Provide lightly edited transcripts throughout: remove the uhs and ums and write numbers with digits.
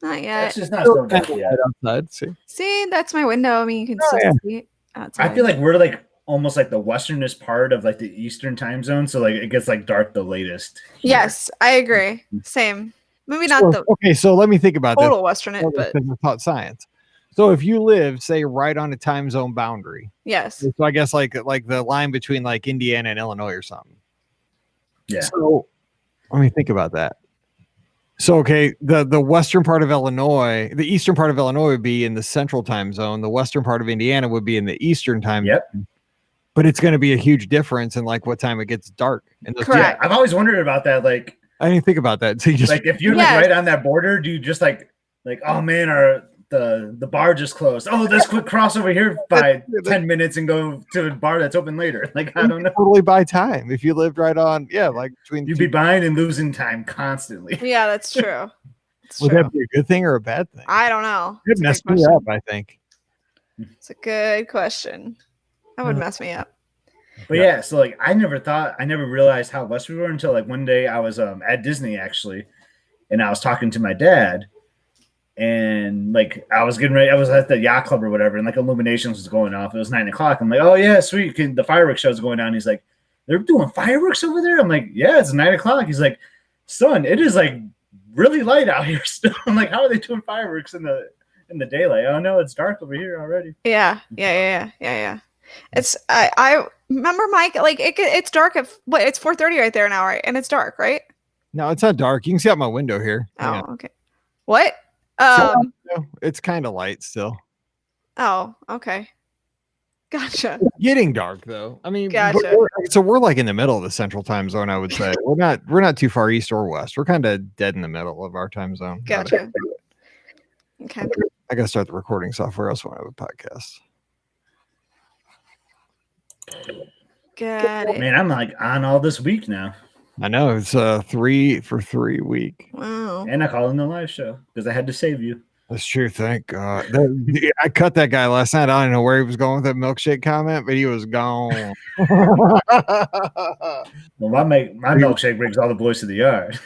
Not yet. It's just not so dark Right yet. outside. See, that's my window. I mean, you can still see it outside. I feel like we're like almost like the westernest part of like the Eastern time zone. So like it gets like dark the latest. here. Yes, I agree. Same. Maybe not the Okay, so let me think about total western it, but because I taught science. So if you live, say, right on a time zone boundary, yes. so I guess like the line between like Indiana and Illinois or something. Yeah. So let me think about that. So okay, the western part of Illinois, the eastern part of Illinois would be in the central time zone. The western part of Indiana would be in the eastern time Yep. zone. But it's going to be a huge difference in like what time it gets dark. And Correct. Yeah, I've always wondered about that. Like I didn't think about that. So you just like if you're Yes. like right on that border, do you just like oh man, the bar just closed. Oh, let's quick cross over here by 10 minutes and go to a bar that's open later. Like I don't know. totally buy time if you lived right on. Yeah, like between. You'd be buying and losing time constantly. Yeah, that's true. It's Would true. that be a good thing or a bad thing? I don't know. It It's a messed good me question. up. I think. It's a good question. That would mess me up. But yeah, so like I never realized how west we were until like one day I was at Disney actually, and I was talking to my dad, and like I was getting ready, I was at the yacht club or whatever, and like illuminations was going off. It was 9:00. I'm like, oh yeah, sweet. The fireworks show's going on. He's like, they're doing fireworks over there. I'm like, yeah, it's 9:00. He's like, son, it is like really light out here still. I'm like, how are they doing fireworks in the daylight? Oh no, it's dark over here already. Yeah. It's I remember Mike. Like it's dark at it's 4:30 right there now, right? And it's dark, right? No, it's not dark. You can see out my window here. Oh, okay. What? It's kind of light still. Oh, okay. Gotcha. It's getting dark though. I mean, Gotcha. we're like in the middle of the central time zone. I would say we're not too far east or west. We're kind of dead in the middle of our time zone. Gotcha. Okay. I gotta start the recording software. Else when I have a podcast. Got it. Man, I'm like on all this week now. I know it's 3 for 3 week. Wow. And I call in the live show because I had to save you. That's true. Thank God. I cut that guy last night. I don't know where he was going with that milkshake comment, but he was gone. Well, my milkshake brings all the boys to the yard.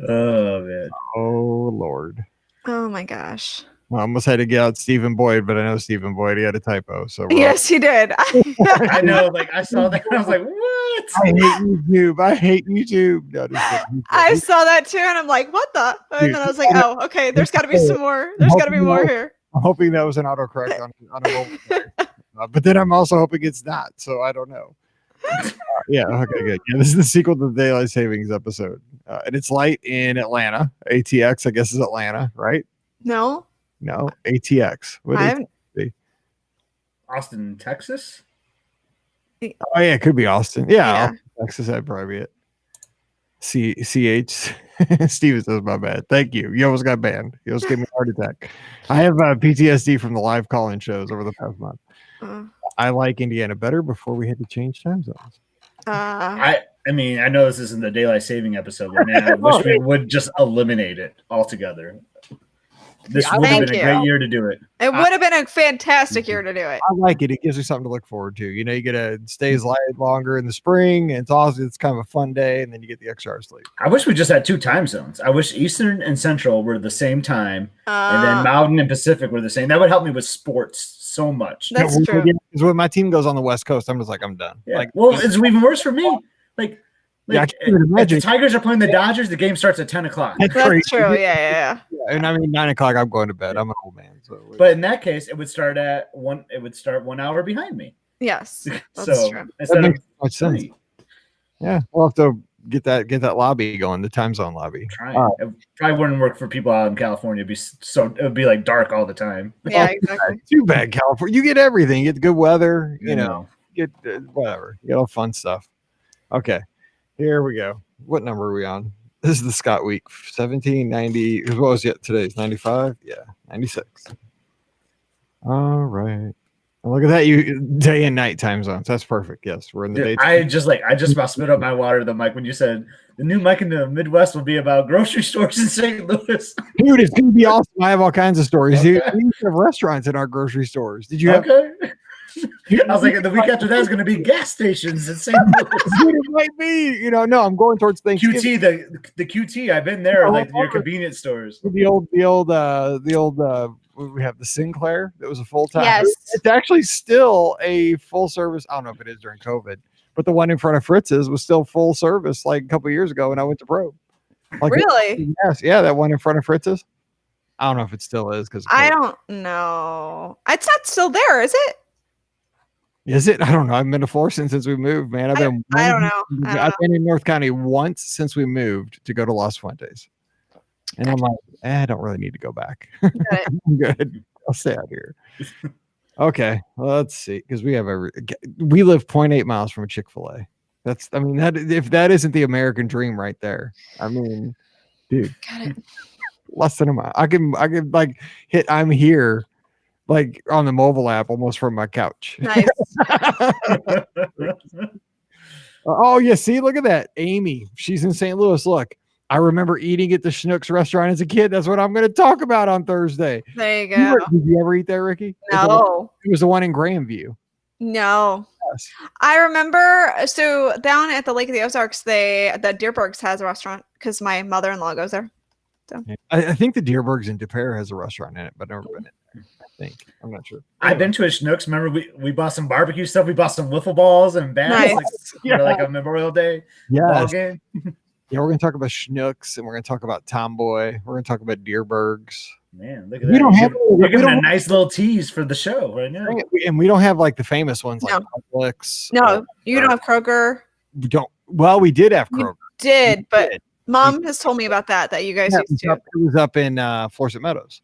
Oh man. Oh Lord. Oh my gosh. I almost had to get out Stephen Boyd, but I know Stephen Boyd, he had a typo. So Yes, he did. I know, like I saw that and I was like, what? I hate YouTube. No, just kidding. I saw that too, and I'm like, what the? And then I was like, oh, okay, there's got to be some more. There's got to be more here. I'm hoping that was an autocorrect on a roll. But then I'm also hoping it's not, so I don't know. Yeah, okay, good. Yeah, this is the sequel to the Daylight Savings episode. And it's light in Atlanta. ATX, I guess, is Atlanta, right? No. No, ATX. What I is haven't. Austin, Texas? Oh, yeah, it could be Austin. Yeah, Yeah. Austin, Texas, that'd probably be it. CH. Steven says, my bad. Thank you. You almost got banned. You almost gave me a heart attack. I have PTSD from the live call-in shows over the past month. I like Indiana better before we had to change time zones. I mean, I know this isn't the daylight saving episode, but man, I wish we would just eliminate it altogether. This would have been a great year to do it. It would have been a fantastic year to do it. I like it. It gives you something to look forward to. You know, you get to stays light longer in the spring. And it's awesome. It's kind of a fun day, and then you get the extra hours sleep. I wish we just had 2 time zones. I wish Eastern and Central were the same time, and then Mountain and Pacific were the same. That would help me with sports so much. That's true. Because when my team goes on the West Coast, I'm just like, I'm done. Yeah. Like, well, it's even worse for me. Like Yeah, if the Tigers are playing the Dodgers, the game starts at 10 o'clock. That's true. Yeah. And I mean, 9 o'clock, I'm going to bed. I'm an old man. So. But in that case, it would start at 1. It would start 1 hour behind me. Yes. That's So true. instead That of makes much sense. Yeah, we'll have to get that lobby going, the time zone lobby. trying, it probably wouldn't work for people out in California. It would be like dark all the time. Yeah, exactly. Too bad, California. You get everything. You get the good weather. You know, you get whatever. You get all fun stuff. Okay, here we go. What number are we on? This is the Scott week. 1790. What was it? Today's 95. Yeah, 96. All right. And look at that. You day and night time zones. That's perfect. Yes, we're in the day. I just about spit up my water though, Mike, when you said the new Mike in the Midwest will be about grocery stores in St. Louis. Dude, it's gonna be awesome. I have all kinds of stories. Okay. We have restaurants in our grocery stores. Did you have? Okay. I was like, the week after that is going to be gas stations in St. Louis. It might be, no, I'm going towards Thanksgiving. QT, the QT. I've been there, like your convenience stores. The old. We have the Sinclair that was a full time. Yes. It's actually still a full service. I don't know if it is during COVID, but the one in front of Fritz's was still full service like a couple years ago when I went to Probe. Like, really? Yes. Yeah, that one in front of Fritz's. I don't know if it still is because I don't know. It's not still there, is it? Is it? I don't know. I've been to Florissant since we moved, man. I don't know. I've been in North County once since we moved to go to Las Fuentes. And I'm like, I don't really need to go back. I'm good. I'll stay out here. Okay. Well, let's see. Because we live 0.8 miles from a Chick-fil-A. If that isn't the American dream right there. I mean, dude. Got it. Less than a mile. I can like hit I'm here like on the mobile app almost from my couch. Nice. Oh, yeah. See, look at that. Amy. She's in St. Louis. Look. I remember eating at the Schnucks restaurant as a kid. That's what I'm going to talk about on Thursday. There you go. Did you ever eat there, Ricky? No. It was the one in Grandview. No. Yes. I remember, so down at the Lake of the Ozarks, the Deerbergs has a restaurant because my mother-in-law goes there. So I think the Deerbergs in Des Peres has a restaurant in it, but I've never been in there. I think. I'm not sure. I've been to a Schnucks. Remember, we bought some barbecue stuff. We bought some wiffle balls and bats like a Memorial Day ball game. Yeah, we're going to talk about Schnucks, and we're going to talk about Tomboy. We're going to talk about Deerbergs. Man, look at that. You're giving a nice little tease for the show right now. And we don't have like the famous ones like Publix. No, you don't have Kroger. We don't. Well, we did have Kroger. But Mom has told me about that you guys used to. It was up in Florissant Meadows.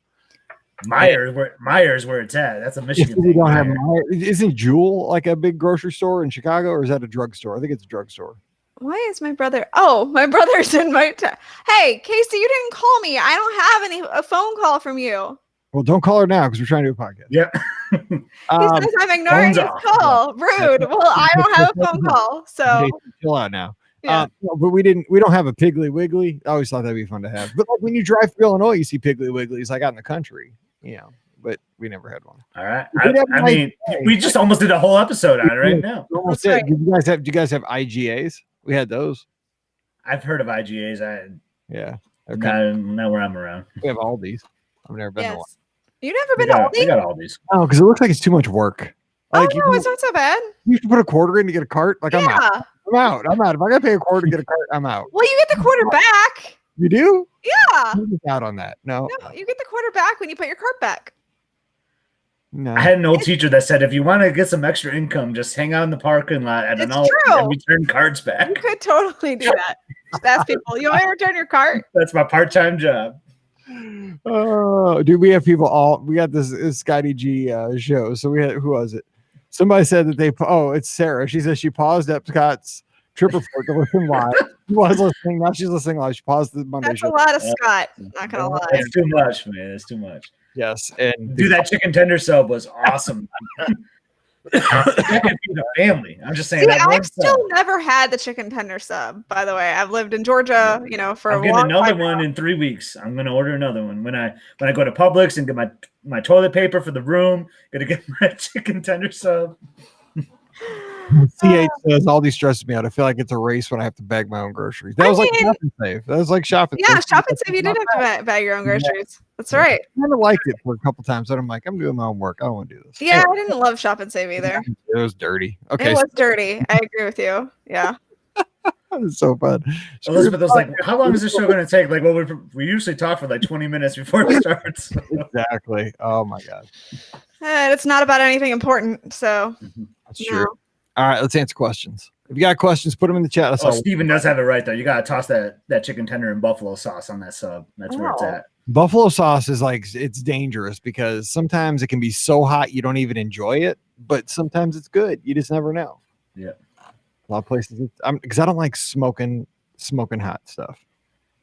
Myers, where it's at. That's a Michigan we thing. don't have Myers. Isn't Jewel like a big grocery store in Chicago, or is that a drugstore? I think it's a drugstore. Why is my brother? Oh, my brother's in my. Hey, Casey, you didn't call me. I don't have a phone call from you. Well, don't call her now because we're trying to do a podcast. Yep. He says I'm ignoring his call. Rude. Well, I don't have a phone call, so chill out now. Yeah. But we don't have a Piggly Wiggly. I always thought that'd be fun to have. But like when you drive through Illinois, you see Piggly Wigglies like out in the country, but we never had one. All right. I mean, we just almost did a whole episode on it right now. Almost it. Do you guys have IGAs? We had those. I've heard of IGAs. Yeah. Not where I'm around. We have Aldi's. I've never been to one. You've never been to Aldi? We got Aldi's. Oh, because it looks like it's too much work. Like, no, it's not so bad. You have to put a quarter in to get a cart. Like, I'm out. I'm out. If I got to pay a quarter to get a cart, I'm out. Well, you get the quarter back. You do? Yeah. I'm out on that. No, you get the quarter back when you put your cart back. No. I had an old teacher that said, if you want to get some extra income, just hang out in the parking lot at an Aldi and return cards back. You could totally do that. Just ask people, you want to return your cart? That's my part-time job. Oh, dude, we have people we got this Scotty G show. So we had, who was it? Somebody said that it's Sarah. She says she paused Epcot's Trip Report to listen live. She was listening. Now she's listening live. She paused the Monday show. That's a lot of Scott. Not going to lie. It's too much, man. It's too much. Yes. And dude, that chicken tender sub was awesome. That could be the family. I'm just saying. I've still never had the chicken tender sub, by the way. I've lived in Georgia, for a long time. I'm getting another one in 3 weeks. I'm going to order another one. When I go to Publix and get my toilet paper for the room, going to get my chicken tender sub. CH says Aldi stresses me out. I feel like it's a race when I have to bag my own groceries. That was like shopping save. That was like shopping. Yeah, shopping save. You did have to bag your own groceries. Yeah. That's right. I kind of liked it for a couple times, but I'm like, I'm doing my own work. I don't want to do this. Yeah, anyway. I didn't love shop and save either. It was dirty. Okay, it was dirty. I agree with you. Yeah. It's so fun. Elizabeth was like, how long is this show going to take? Like, well, we usually talk for like 20 minutes before it starts. Exactly. Oh my God. And it's not about anything important. So that's true. All right, let's answer questions. If you got questions, put them in the chat. Steven does have it right, though. You got to toss that chicken tender and buffalo sauce on that sub. That's where it's at. Buffalo sauce is it's dangerous because sometimes it can be so hot you don't even enjoy it, but sometimes it's good. You just never know. Yeah. A lot of places, because I don't like smoking hot stuff.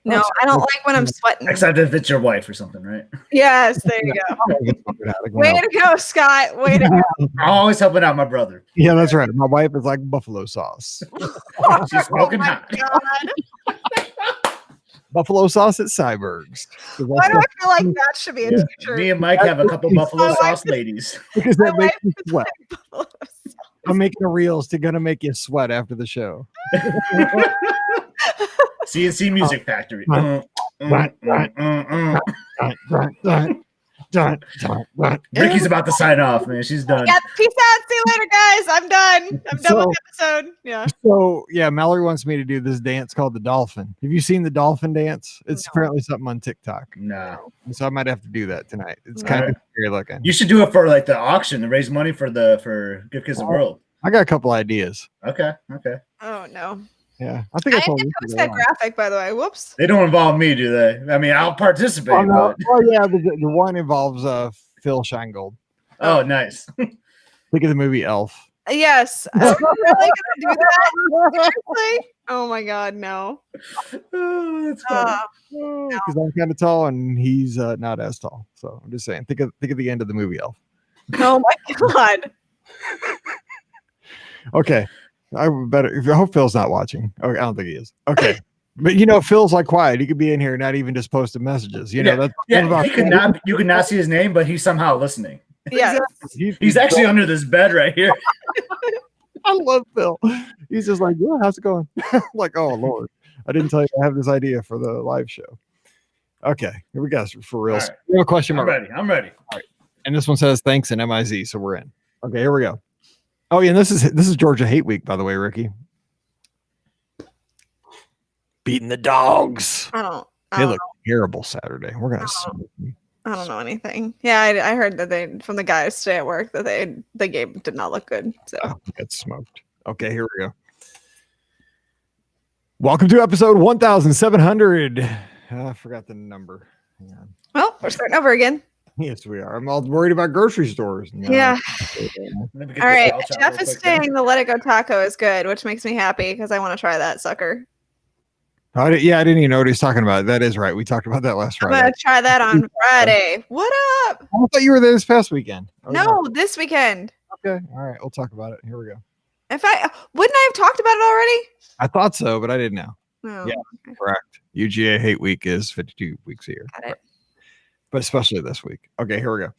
No, I don't like when I'm sweating. Except if it's your wife or something, right? Yes, there you go. Way to go, Scott. Way to go. I'm always helping out my brother. Yeah, that's right. My wife is like buffalo sauce. She's smoking hot. buffalo sauce at Cyberg's. Why do I feel like that should be a t-shirt? Me and Mike have a couple buffalo sauce ladies. Because that My makes you wife is sweat. like buffalo sauce. I'm making the reels to gonna make you sweat after the show. CNC Music Factory. Ricky's about to sign off, man. She's done. Yeah, peace out. See you later, guys. I'm done. I'm done with the episode. Yeah. So yeah, Mallory wants me to do this dance called the dolphin. Have you seen the dolphin dance? It's apparently something on TikTok. No. So I might have to do that tonight. It's kind of scary looking. You should do it for like the auction to raise money for Give Kids the World. I got a couple ideas. Okay. Oh no. Yeah, I think I I told didn't you post that graphic, by the way. Whoops. They don't involve me, do they? I mean, I'll participate. Oh, no. But... Oh yeah, the one involves Phil Scheingold. Oh, nice. Think of the movie Elf. Yes. Are we really gonna do that? Seriously? Oh my god, no. Oh, that's funny. Because I'm kind of tall and he's not as tall. So I'm just saying, think of the end of the movie Elf. Oh my god. Okay. I hope Phil's not watching. Okay, I don't think he is. Okay. But Phil's like quiet. He could be in here, not even just posting messages. That's he could not. You could not see his name, but he's somehow listening. Yeah, he's actually under this bed right here. I love Phil. He's just like, yeah, how's it going? Like, oh Lord, I didn't tell you I have this idea for the live show. Okay, here we go. For real, right. We have a question mark. I'm ready. All right. And this one says thanks and MIZ, so we're in. Okay, here we go. Oh yeah, and this is Georgia Hate Week, by the way, Ricky. Beating the dogs. They look terrible Saturday. We're gonna. I don't know anything. Yeah, I heard that from the guys today at work that the game did not look good. So got smoked. Okay, here we go. Welcome to episode 1700. I forgot the number. Hang on. Well, we're starting over again. Yes, we are. I'm all worried about grocery stores. No. Yeah. All right. Jeff is saying the Let It Go taco is good, which makes me happy because I want to try that sucker. I didn't even know what he's talking about. That is right. We talked about that last Friday. I'm going to try that on Friday. What up? I thought you were there this past weekend. No, this weekend. Okay. All right. We'll talk about it. Here we go. Wouldn't I have talked about it already? I thought so, but I didn't know. Oh, yeah, okay. Correct. UGA Hate Week is 52 weeks a year. Got it. But especially this week. Okay, here we go.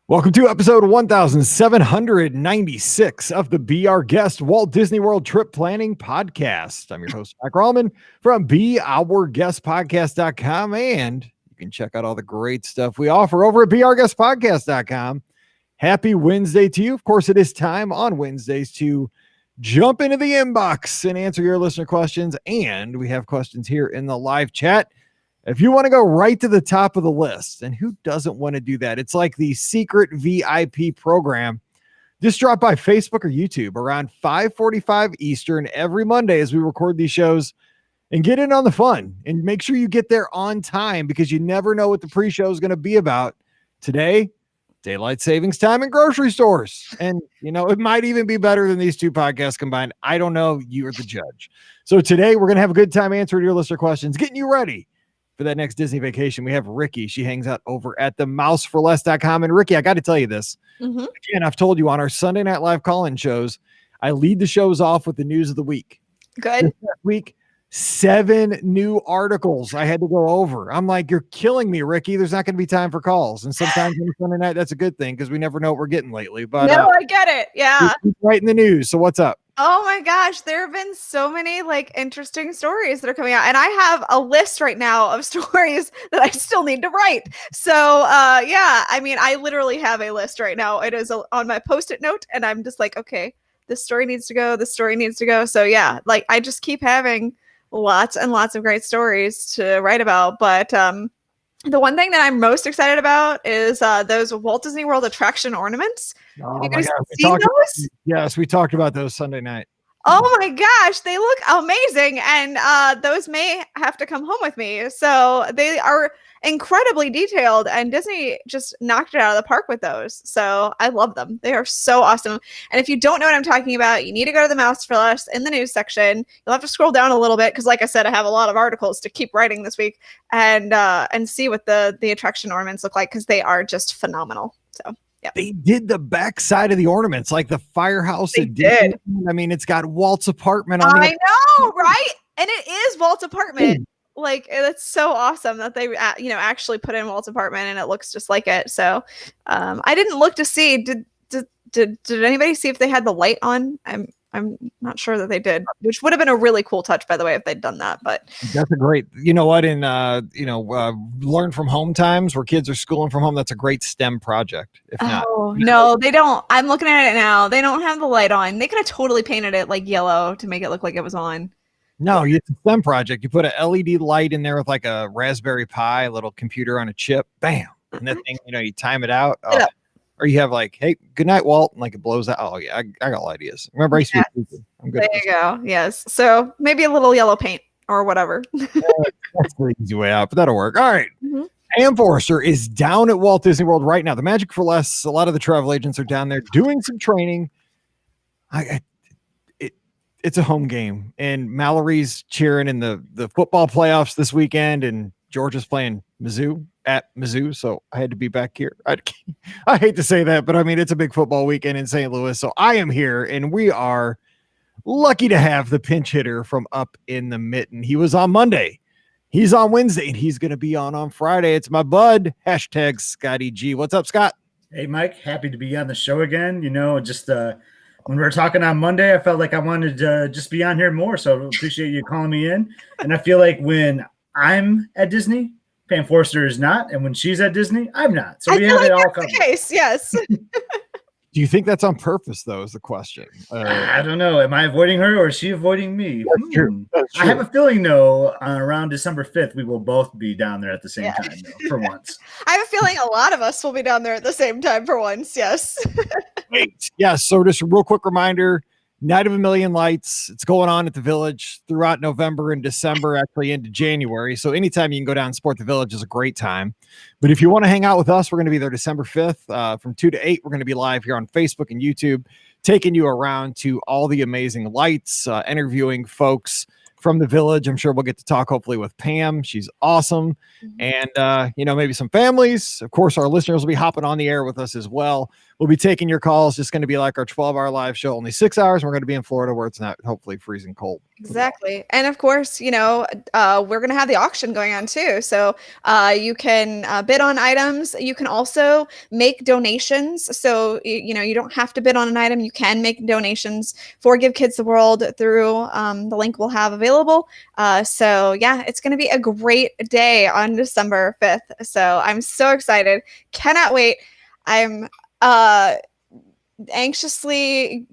Welcome to episode 1796 of the Be Our Guest Walt Disney World Trip Planning Podcast. I'm your host, Mike Rallman from BeOurGuestPodcast.com, and you can check out all the great stuff we offer over at BeOurGuestPodcast.com. Happy Wednesday to you. Of course, it is time on Wednesdays to jump into the inbox and answer your listener questions, and we have questions here in the live chat. If you want to go right to the top of the list, and who doesn't want to do that? It's like the secret VIP program. Just drop by Facebook or YouTube around 5:45 Eastern every Monday as we record these shows and get in on the fun. And make sure you get there on time because you never know what the pre-show is going to be about. Today, daylight savings time in grocery stores. And, it might even be better than these two podcasts combined. I don't know. You're the judge. So today, we're going to have a good time answering your listener questions, getting you ready for that next Disney vacation. We have Ricky. She hangs out over at themouseforless.com. And Ricky, I got to tell you this. Mm-hmm. Again, I've told you on our Sunday Night Live call-in shows, I lead the shows off with the news of the week. Good. This week, 7 new articles I had to go over. I'm like, you're killing me, Ricky. There's not going to be time for calls. And sometimes on Sunday night, that's a good thing because we never know what we're getting lately. But no, I get it. Yeah. Right in the news. So what's up? Oh my gosh, there have been so many interesting stories that are coming out, and I have a list right now of stories that I still need to write. So I literally have a list right now. It is on my Post-it note, and I'm just like, okay, this story needs to go. This story needs to go. So yeah, I just keep having lots and lots of great stories to write about. But the one thing that I'm most excited about is those Walt Disney World attraction ornaments. Oh you my guys God. seen those? Yes, we talked about those Sunday night. Oh my gosh, they look amazing. And those may have to come home with me. So they are incredibly detailed, and Disney just knocked it out of the park with those. So I love them. They are so awesome. And if you don't know what I'm talking about, you need to go to the Mouse for Less in the news section. You'll have to scroll down a little bit because, like I said, I have a lot of articles to keep writing this week, and see what the attraction ornaments look like because they are just phenomenal. So. Yep. They did the back side of the ornaments, like the firehouse. They did. I mean, it's got Walt's apartment on it. I know, right? And it is is Walt's apartment? Like, that's so awesome that they, actually put in Walt's apartment and it looks just like it. So, I didn't look to see. Did anybody see if they had the light on? I'm not sure that they did, which would have been a really cool touch, by the way, if they'd done that. But that's a great, you know what, in learn from home times where kids are schooling from home, that's a great STEM project. If not, no, they don't. I'm looking at it now. They don't have the light on. They could have totally painted it like yellow to make it look like it was on. No, it's a STEM project. You put an LED light in there with like a Raspberry Pi, a little computer on a chip, bam, and that thing, you time it out. Or you have like, hey, good night, Walt, and like it blows out. Oh yeah, I got ideas. Remember, I used to be I'm good. There you go. Yes. So maybe a little yellow paint or whatever. That's the easy way out, but that'll work. All right. Pam Forrester is down at Walt Disney World right now. The Magic for Less. A lot of the travel agents are down there doing some training. It's a home game, and Mallory's cheering in the football playoffs this weekend, and Georgia's playing Mizzou at Mizzou, so I had to be back here. I hate to say that, but I mean, it's a big football weekend in St. Louis, so I am here, and we are lucky to have the pinch hitter from up in the mitten. He was on Monday, he's on Wednesday, and he's going to be on Friday. It's my bud, hashtag Scotty G. What's up, Scott? Hey, Mike, happy to be on the show again. Just when we were talking on Monday, I felt like I wanted to just be on here more, so appreciate you calling me in. And I feel like when I'm at Disney, Pam Forrester is not, and when she's at Disney, I'm not. So we have it all covered. Case, yes. Do you think that's on purpose, though, is the question? I don't know. Am I avoiding her or is she avoiding me? That's true. I have a feeling, though, around December 5th, we will both be down there at the same time, though, for once. I have a feeling a lot of us will be down there at the same time for once, yes. Wait. Yeah, so just a real quick reminder, Night of a Million Lights. It's going on at the Village throughout November and December, actually into January. So anytime you can go down and support the Village is a great time. But if you want to hang out with us, we're going to be there December 5th from 2 to 8. We're going to be live here on Facebook and YouTube, taking you around to all the amazing lights, interviewing folks from the Village. I'm sure we'll get to talk hopefully with Pam. She's awesome. And, maybe some families. Of course, our listeners will be hopping on the air with us as well. We'll be taking your calls. Just going to be like our 12-hour live show, only 6 hours. We're going to be in Florida where it's not hopefully freezing cold. Exactly. And of course, we're going to have the auction going on too. So you can bid on items. You can also make donations. So, you don't have to bid on an item. You can make donations for Give Kids the World through the link we'll have available. So yeah, it's going to be a great day on December 5th. So I'm so excited. Cannot wait. I'm anxiously,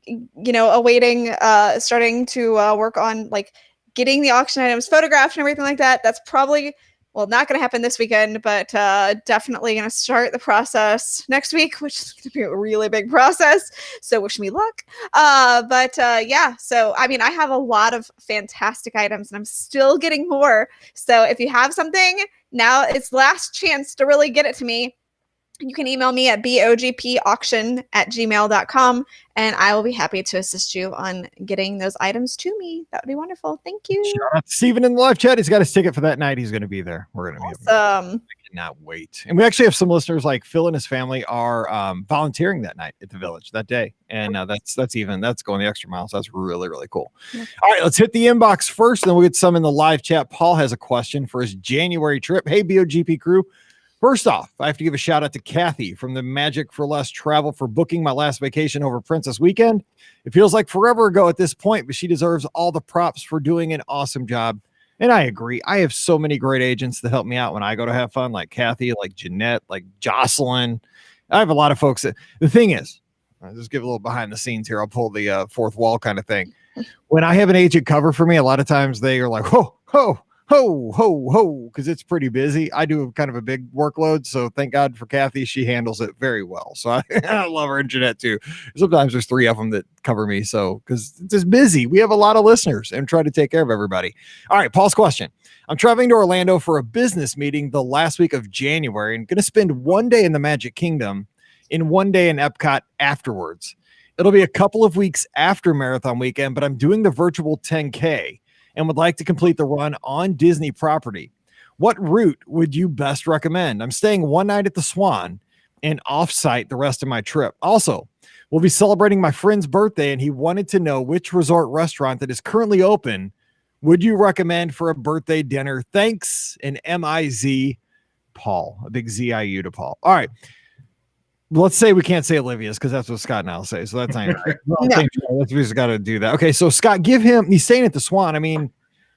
awaiting starting to work on like getting the auction items photographed and everything like that. That's probably not going to happen this weekend, but definitely going to start the process next week, which is going to be a really big process. So wish me luck. Yeah, so I mean, I have a lot of fantastic items and I'm still getting more. So if you have something, now it's last chance to really get it to me. You can email me at bogpauction@gmail.com and I will be happy to assist you on getting those items to me. That would be wonderful. Thank you. Shout out to Steven in the live chat. He's got his ticket for that night. He's going to be there. We're going to be awesome. I cannot wait. And we actually have some listeners like Phil and his family are volunteering that night at the Village that day. And that's going the extra mile. So that's really, really cool. Yeah. All right, let's hit the inbox first. And then we'll get some in the live chat. Paul has a question for his January trip. Hey, BOGP crew. First off, I have to give a shout out to Kathy from the Magic for Less Travel for booking my last vacation over Princess Weekend. It feels like forever ago at this point, but she deserves all the props for doing an awesome job. And I agree. I have so many great agents that help me out when I go to have fun, like Kathy, like Jeanette, like Jocelyn. I have a lot of folks that the thing is, I'll just give a little behind the scenes here. I'll pull the fourth wall kind of thing. When I have an agent cover for me, a lot of times they are like, ho, because it's pretty busy. I do kind of a big workload, so thank God for Kathy. She handles it very well. So I love her, and Jeanette too. Sometimes there's 3 of them that cover me, so because it's just busy. We have a lot of listeners and try to take care of everybody. All right, Paul's question. I'm traveling to Orlando for a business meeting the last week of January and going to spend 1 day in the Magic Kingdom and 1 day in Epcot afterwards. It'll be a couple of weeks after Marathon Weekend, but I'm doing the virtual 10K. And would like to complete the run on Disney property. What route would you best recommend? I'm staying 1 night at the Swan and off-site the rest of my trip. Also, we'll be celebrating my friend's birthday, and he wanted to know which resort restaurant that is currently open would you recommend for a birthday dinner? Thanks, and MIZ Paul, a big ZIU to Paul. All right. Let's say we can't say Olivia's because that's what Scott and I'll say. So that's not right. We just got to do that. Okay. So Scott, he's staying at the Swan. I mean,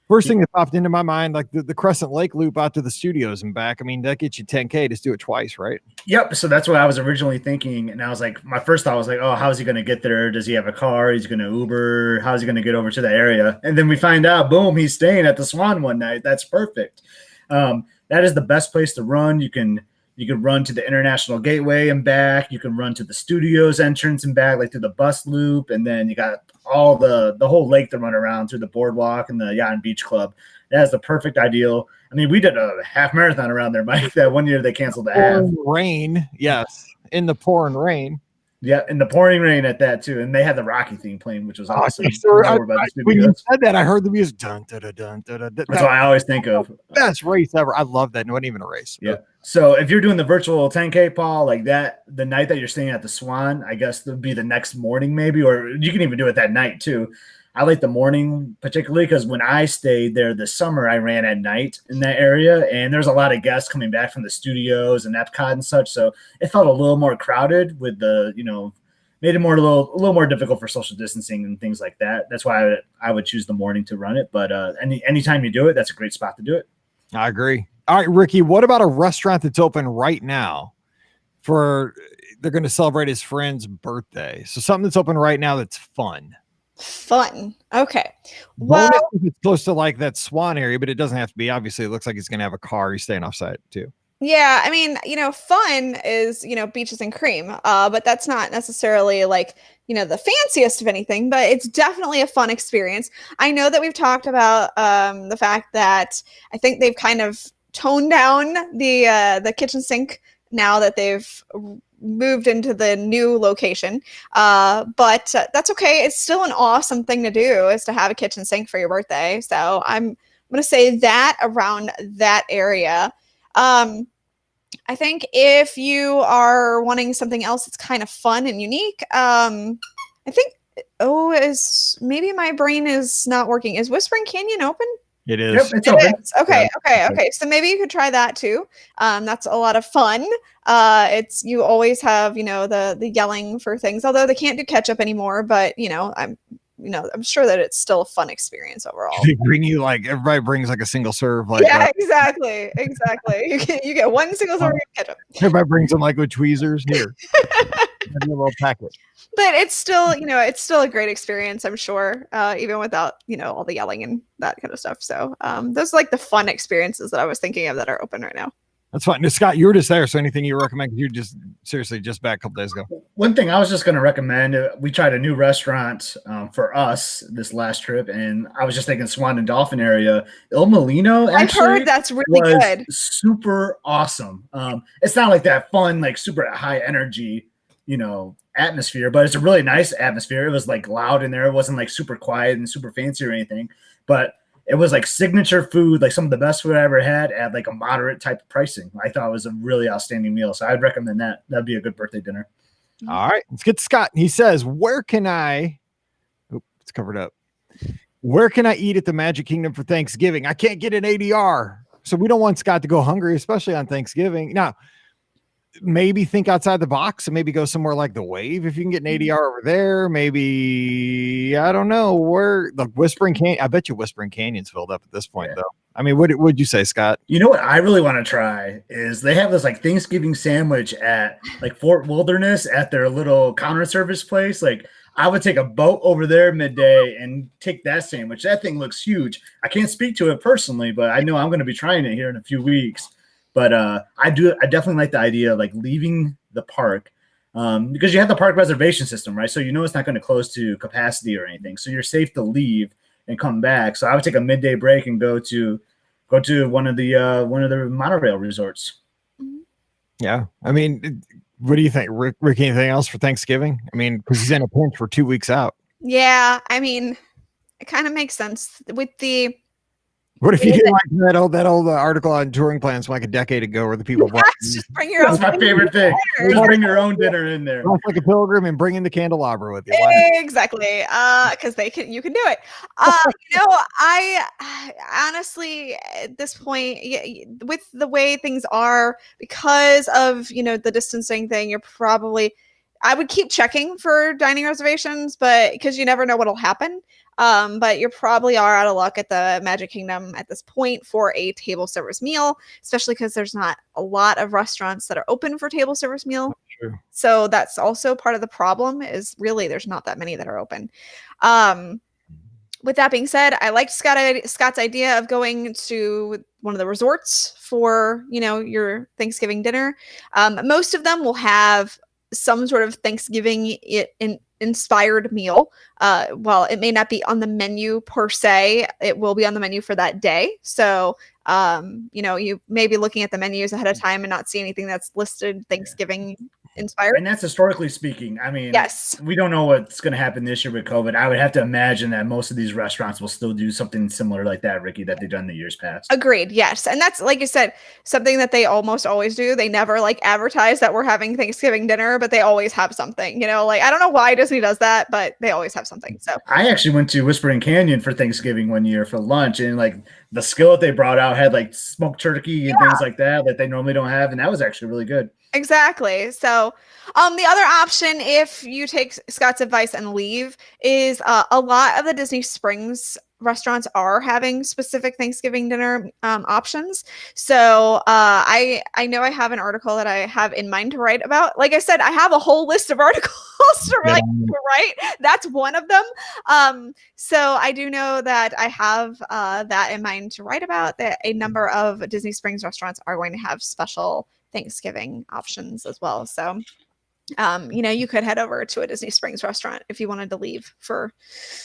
first thing that popped into my mind, like the Crescent Lake loop out to the studios and back. I mean, that gets you 10K. Just do it twice, right? Yep. So that's what I was originally thinking. And I was like, my first thought was like, oh, how's he going to get there? Does he have a car? He's going to Uber. How's he going to get over to the area? And then we find out, boom, he's staying at the Swan one night. That's perfect. That is the best place to run. You can run to the International Gateway and back. You can run to the studios entrance and back, like through the bus loop. And then you got all the whole lake to run around through the boardwalk and the Yacht and Beach Club. That is the perfect ideal. I mean, we did a half marathon around there, Mike. That one year they canceled the half. Rain, yes. In the pouring rain. Yeah, in the pouring rain at that too. And they had the Rocky theme playing, which was awesome. When you said that, I heard the music. Dun, dun, dun, dun, dun, dun. That's what I always think of. Best race ever. I love that. It wasn't even a race. Yeah. So if you're doing the virtual 10K, Paul, like that, the night that you're staying at the Swan, I guess it would be the next morning maybe, or you can even do it that night too. I like the morning particularly because when I stayed there this summer, I ran at night in that area, and there's a lot of guests coming back from the studios and Epcot and such. So it felt a little more crowded with the, made it a little more difficult for social distancing and things like that. That's why I would choose the morning to run it. But anytime you do it, that's a great spot to do it. I agree. All right, Ricky, what about a restaurant that's open right now they're going to celebrate his friend's birthday? So something that's open right now that's fun. Okay. Well, it's close to like that Swan area, but it doesn't have to be. Obviously, it looks like he's going to have a car. He's staying offsite too. Yeah, I mean, fun is, beaches and cream, but that's not necessarily like, the fanciest of anything, but it's definitely a fun experience. I know that we've talked about the fact that I think they've kind of toned down the kitchen sink now that they've moved into the new location, but that's okay. It's still an awesome thing to do, is to have a kitchen sink for your birthday. So I'm going to say that around that area. I think if you are wanting something else that's kind of fun and unique, I think, maybe my brain is not working. Is Whispering Canyon open? It is. Yep, it's open. Okay. Yeah. Okay. So maybe you could try that too. That's a lot of fun. You always have, the yelling for things, although they can't do ketchup anymore, but I'm sure that it's still a fun experience overall. They bring you everybody brings a single serve. Exactly. You get one single serve of ketchup. Everybody brings them with tweezers here. A little packet. But it's still, a great experience, I'm sure, even without, all the yelling and that kind of stuff. So those are the fun experiences that I was thinking of that are open right now. That's fine. Now, Scott, you were just there. So anything you recommend? You just back a couple days ago. One thing I was just going to recommend, we tried a new restaurant for us this last trip, and I was just thinking Swan and Dolphin area. Il Molino, actually, I've heard that's really good. Super awesome. It's not like that fun, super high energy, atmosphere, but it's a really nice atmosphere. It was loud in there. It wasn't super quiet and super fancy or anything, but it was signature food, some of the best food I ever had at a moderate type of pricing. I thought it was a really outstanding meal. So I'd recommend that. That'd be a good birthday dinner. All right, let's get to Scott. He says, where can I, it's covered up. Where can I eat at the Magic Kingdom for Thanksgiving? I can't get an ADR. So we don't want Scott to go hungry, especially on Thanksgiving. Now, maybe think outside the box and maybe go somewhere like the Wave if you can get an ADR over there. Maybe, I don't know, where the Whispering Canyon. I bet you Whispering Canyon's filled up at this point, though. I mean, what would you say, Scott? You know what I really want to try is they have this Thanksgiving sandwich at Fort Wilderness at their little counter service place. I would take a boat over there midday and take that sandwich. That thing looks huge. I can't speak to it personally, but I know I'm going to be trying it here in a few weeks. But I definitely like the idea of leaving the park because you have the park reservation system, right? So it's not going to close to capacity or anything. So you're safe to leave and come back. So I would take a midday break and go to one of the monorail resorts. Yeah, I mean, what do you think, Rick? Anything else for Thanksgiving? I mean, because he's in a pinch for 2 weeks out. Yeah, I mean, it kind of makes sense with the What if you did like that old article on touring plans from like a decade ago where the people brought Just bring your own. That's my favorite thing. Just bring your own dinner in there. like a pilgrim and bring in the candelabra with you. Exactly. Because you can do it. I honestly at this point, with the way things are, because of the distancing thing, I would keep checking for dining reservations, but because you never know what'll happen. But you probably are out of luck at the Magic Kingdom at this point for a table service meal, especially because there's not a lot of restaurants that are open for table service meal. True. So that's also part of the problem, is really there's not that many that are open. With that being said, I liked Scott's idea of going to one of the resorts for, your Thanksgiving dinner. Most of them will have some sort of Thanksgiving inspired meal. While it may not be on the menu per se, it will be on the menu for that day. So, you may be looking at the menus ahead of time and not see anything that's listed Thanksgiving inspired. And that's historically speaking. I mean, yes, we don't know what's going to happen this year with COVID. I would have to imagine that most of these restaurants will still do something similar like that, Ricky, that they've done the years past. Agreed. Yes. And that's, like you said, something that they almost always do. They never advertise that we're having Thanksgiving dinner, but they always have something, I don't know why Disney does that, but they always have something. So I actually went to Whispering Canyon for Thanksgiving one year for lunch, and the skillet they brought out had smoked turkey and things like that they normally don't have. And that was actually really good. Exactly. So the other option, if you take Scott's advice and leave, is a lot of the Disney Springs restaurants are having specific Thanksgiving dinner options. So I know I have an article that I have in mind to write about. Like I said, I have a whole list of articles to write. That's one of them. So I do know that I have that in mind to write about, that a number of Disney Springs restaurants are going to have special Thanksgiving options as well. So, you could head over to a Disney Springs restaurant if you wanted to leave for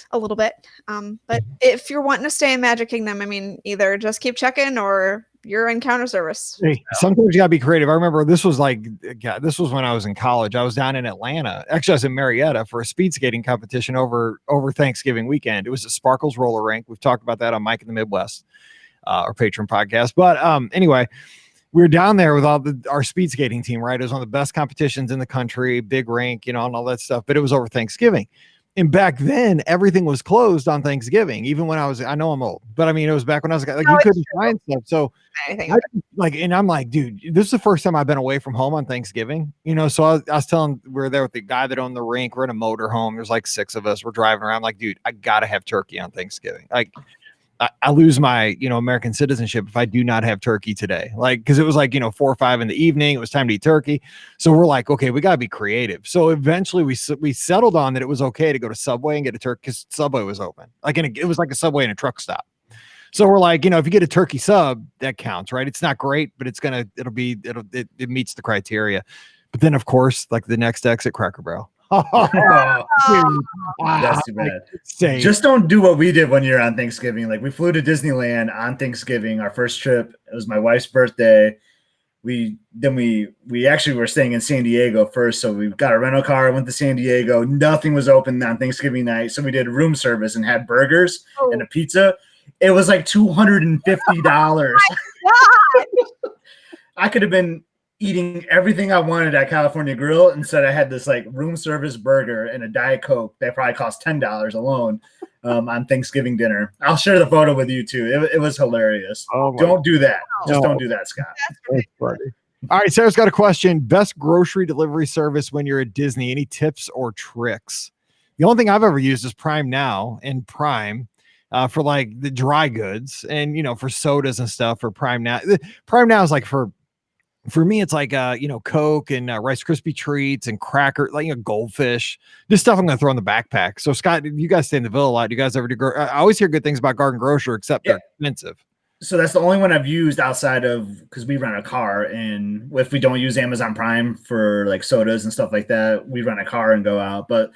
a little bit. But if you're wanting to stay in Magic Kingdom, I mean, either just keep checking or you're in counter service. Hey, sometimes you gotta be creative. I remember this was when I was in college. I was down in Atlanta. Actually, I was in Marietta for a speed skating competition over Thanksgiving weekend. It was a Sparkles roller rink. We've talked about that on Mike in the Midwest, our patron podcast. But anyway, we were down there with our speed skating team, right? It was one of the best competitions in the country, big rink, and all that stuff, but it was over Thanksgiving. And back then, everything was closed on Thanksgiving, even when I know I'm old, but I mean, it was back when I was you couldn't find stuff. So and I'm like, dude, this is the first time I've been away from home on Thanksgiving, so I was telling, we were there with the guy that owned the rink. We're in a motor home. There's 6 of us. We're driving around. I'm like, dude, I got to have turkey on Thanksgiving. I lose my, American citizenship if I do not have turkey today. Because it was 4 or 5 in the evening. It was time to eat turkey. So we're like, okay, we got to be creative. So eventually we settled on that it was okay to go to Subway and get a turkey, because Subway was open. It was like a Subway and a truck stop. So we're like, if you get a turkey sub, that counts, right? It's not great, but it meets the criteria. But then, of course, the next exit, Cracker Barrel. That's too bad. Just don't do what we did one year on Thanksgiving. We flew to Disneyland on Thanksgiving, our first trip. It was my wife's birthday. We actually were staying in San Diego first, so we got a rental car, went to San Diego. Nothing was open on Thanksgiving night, so we did room service and had burgers and a pizza. It was $250. I could have been eating everything I wanted at California Grill. Instead, I had this room service burger and a Diet Coke that probably cost $10 alone on Thanksgiving dinner. I'll share the photo with you too. It was hilarious. Don't do that. Just don't do that, Scott. That's funny. All right, Sarah's got a question. Best grocery delivery service when you're at Disney. Any tips or tricks? The only thing I've ever used is Prime Now and Prime. For the dry goods and for sodas and stuff for Prime Now. Prime Now is for me, it's Coke and Rice Krispie treats and cracker, goldfish, this stuff I'm going to throw in the backpack. So Scott, you guys stay in the Ville a lot. Do you guys ever do? I always hear good things about Garden Grocer, except they're expensive. So that's the only one I've used outside of, because we rent a car, and if we don't use Amazon Prime for sodas and stuff like that, we rent a car and go out. But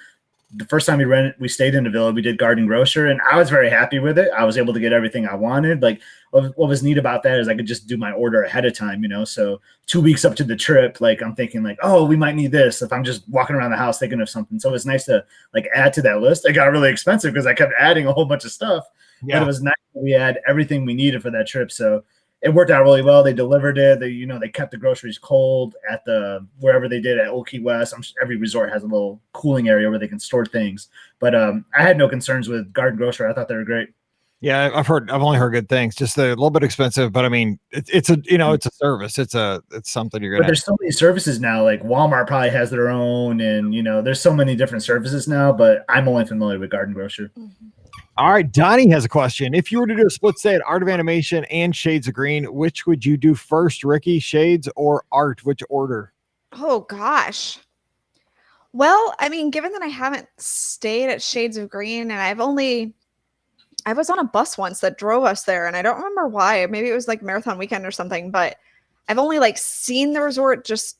the first time we stayed in the Villa, we did Garden Grocer, and I was very happy with it. I was able to get everything I wanted. What was neat about that is I could just do my order ahead of time, So 2 weeks up to the trip, I'm thinking we might need this if I'm just walking around the house thinking of something. So it's nice to add to that list. It got really expensive because I kept adding a whole bunch of stuff. but it was nice that we had everything we needed for that trip. So it worked out really well. They delivered it. They kept the groceries cold at wherever they did at Old Key West. Every resort has a little cooling area where they can store things. But I had no concerns with Garden Grocery. I thought they were great. Yeah, I've only heard good things. Just a little bit expensive, but I mean, it's a service. It's something you're gonna. But there's so many services now. Like Walmart probably has their own, and there's so many different services now. But I'm only familiar with Garden Grocery. Mm-hmm. All right, Donnie has a question. If you were to do a split stay at Art of Animation and Shades of Green, which would you do first, Ricky? Shades or Art? Which order? Oh gosh. Well, I mean, given that I haven't stayed at Shades of Green, and I was on a bus once that drove us there, and I don't remember why. Maybe it was like marathon weekend or something, but I've only seen the resort just,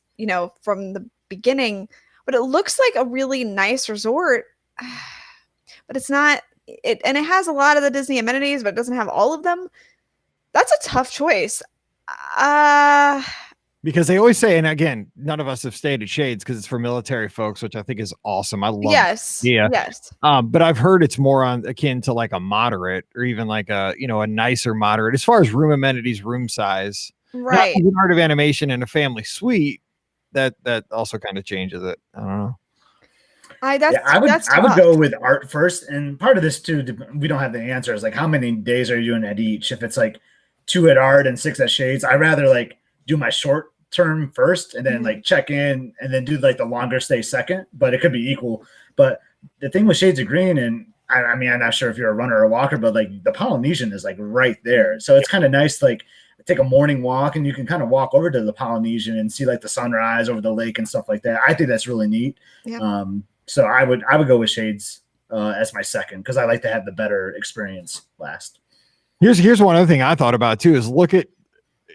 from the beginning, but it looks like a really nice resort, but it's not it. And it has a lot of the Disney amenities, but it doesn't have all of them. That's a tough choice. Because they always say, and again, none of us have stayed at Shades because it's for military folks, which I think is awesome. I love it. Yes. But I've heard it's more akin to a moderate or even a nicer moderate as far as room amenities, room size. Right. Not Art of Animation and a family suite. That also kind of changes it. I don't know. I would go with Art first, and part of this too, we don't have the answers. Like, how many days are you doing at each? If it's 2 at Art and 6 at Shades, I'd rather do my short term first and then check in and then do the longer stay second, but it could be equal. But the thing with Shades of Green, and I mean, I'm not sure if you're a runner or a walker, but the Polynesian is right there. So it's kind of nice, take a morning walk and you can kind of walk over to the Polynesian and see the sunrise over the lake and stuff like that. I think that's really neat. Yeah. So I would go with Shades as my second, because I like to have the better experience last. Here's one other thing I thought about too is look at,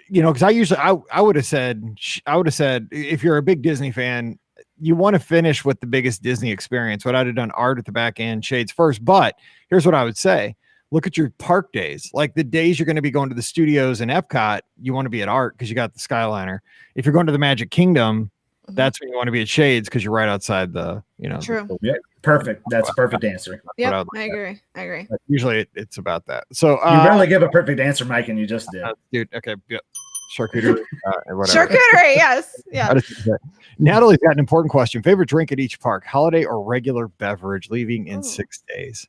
because I would have said if you're a big Disney fan, you want to finish with the biggest Disney experience. What I'd have done Art at the back end, Shades first. But here's what I would say. Look at your park days. The days you're going to be going to the studios and Epcot, you want to be at Art because you got the Skyliner. If you're going to the Magic Kingdom, that's when you want to be at Shades because you're right outside the, True. Yeah, perfect. That's a perfect answer. Yeah, I agree. But usually it's about that. So you rarely give a perfect answer, Mike, and you just did. Dude, okay. Yeah. Charcuterie. Charcuterie, yes. Yeah. Natalie's got an important question. Favorite drink at each park, holiday or regular beverage, leaving in 6 days?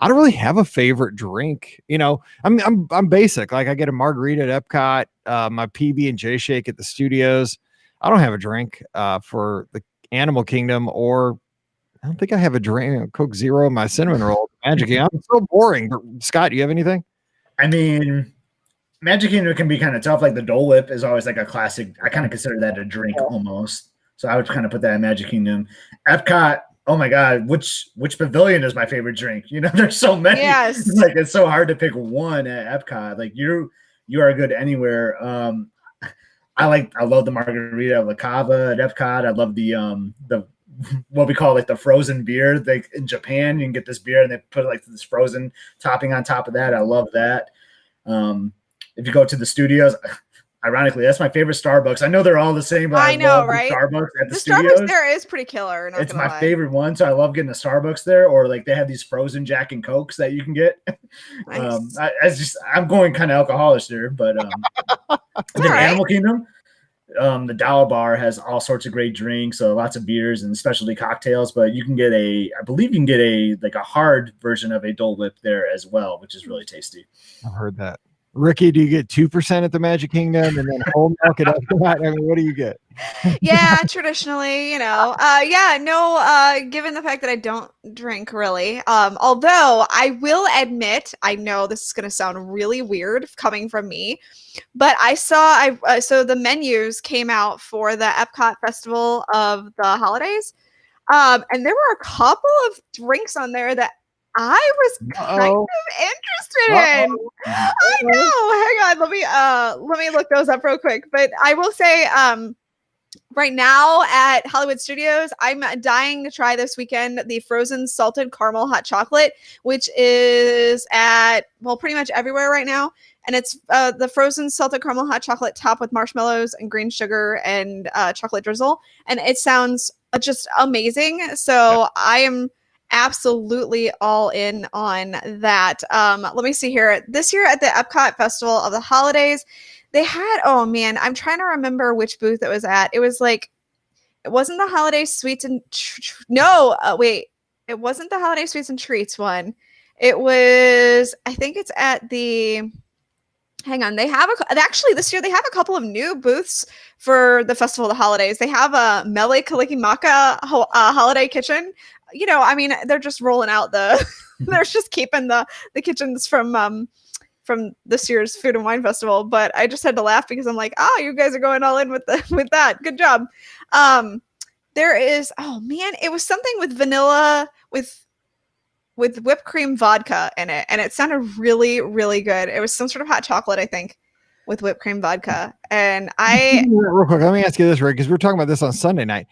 I don't really have a favorite drink. I'm basic. I get a margarita at Epcot, my PB&J shake at the studios. I don't have a drink for the Animal Kingdom, or I don't think I have a drink. Coke Zero, my cinnamon roll. Magic Kingdom. I'm so boring. But Scott, do you have anything? I mean, Magic Kingdom can be kind of tough. The Dole Whip is always a classic. I kind of consider that a drink almost. So I would kind of put that in Magic Kingdom. Epcot, oh my God, which pavilion is my favorite drink? There's so many. Yes. It's so hard to pick one at Epcot. You are good anywhere. I love the margarita La Cava at Epcot. I love the what we call the frozen beer. In Japan, you can get this beer and they put this frozen topping on top of that. I love that. If you go to the studios, ironically, that's my favorite Starbucks. I know they're all the same, but I know, right? Starbucks at the studios. Starbucks there is pretty killer. It's my favorite one, so I love getting a Starbucks there. Or they have these frozen Jack and Cokes that you can get. Nice. I'm going kind of alcoholic there, but Animal Kingdom, the Dollar Bar has all sorts of great drinks, so lots of beers and specialty cocktails. But you can get I believe you can get a hard version of a Dole Whip there as well, which is really tasty. I've heard that. Ricky, do you get 2% at the Magic Kingdom and then whole milk at Epcot? I mean, what do you get? Yeah, traditionally, given the fact that I don't drink really. Although I will admit, I know this is going to sound really weird coming from me, but so the menus came out for the Epcot Festival of the Holidays. And there were a couple of drinks on there that I was kind of interested in. I know. Hang on. Let me look those up real quick. But I will say, right now at Hollywood Studios, I'm dying to try this weekend the frozen salted caramel hot chocolate, which is at pretty much everywhere right now. And it's the frozen salted caramel hot chocolate topped with marshmallows and green sugar and chocolate drizzle. And it sounds just amazing. So I am absolutely all in on that. Let me see here. This year at the Epcot Festival of the Holidays, they had, oh man, I'm trying to remember which booth it was at. It was like, it wasn't the Holiday Sweets and wait, it wasn't the Holiday Sweets and Treats one. It was, I think it's at the, hang on, actually this year they have a couple of new booths for the Festival of the Holidays. They have a Mele Kalikimaka holiday kitchen. You know, I mean, they're just rolling out they're just keeping the kitchens from this year's Food and Wine Festival. But I just had to laugh because I'm like, you guys are going all in with that. Good job. There is, oh man, it was something with vanilla with whipped cream vodka in it, and it sounded really, really good. It was some sort of hot chocolate, I think, with whipped cream vodka. And real quick, let me ask you this, Rick, because we're talking about this on Sunday night.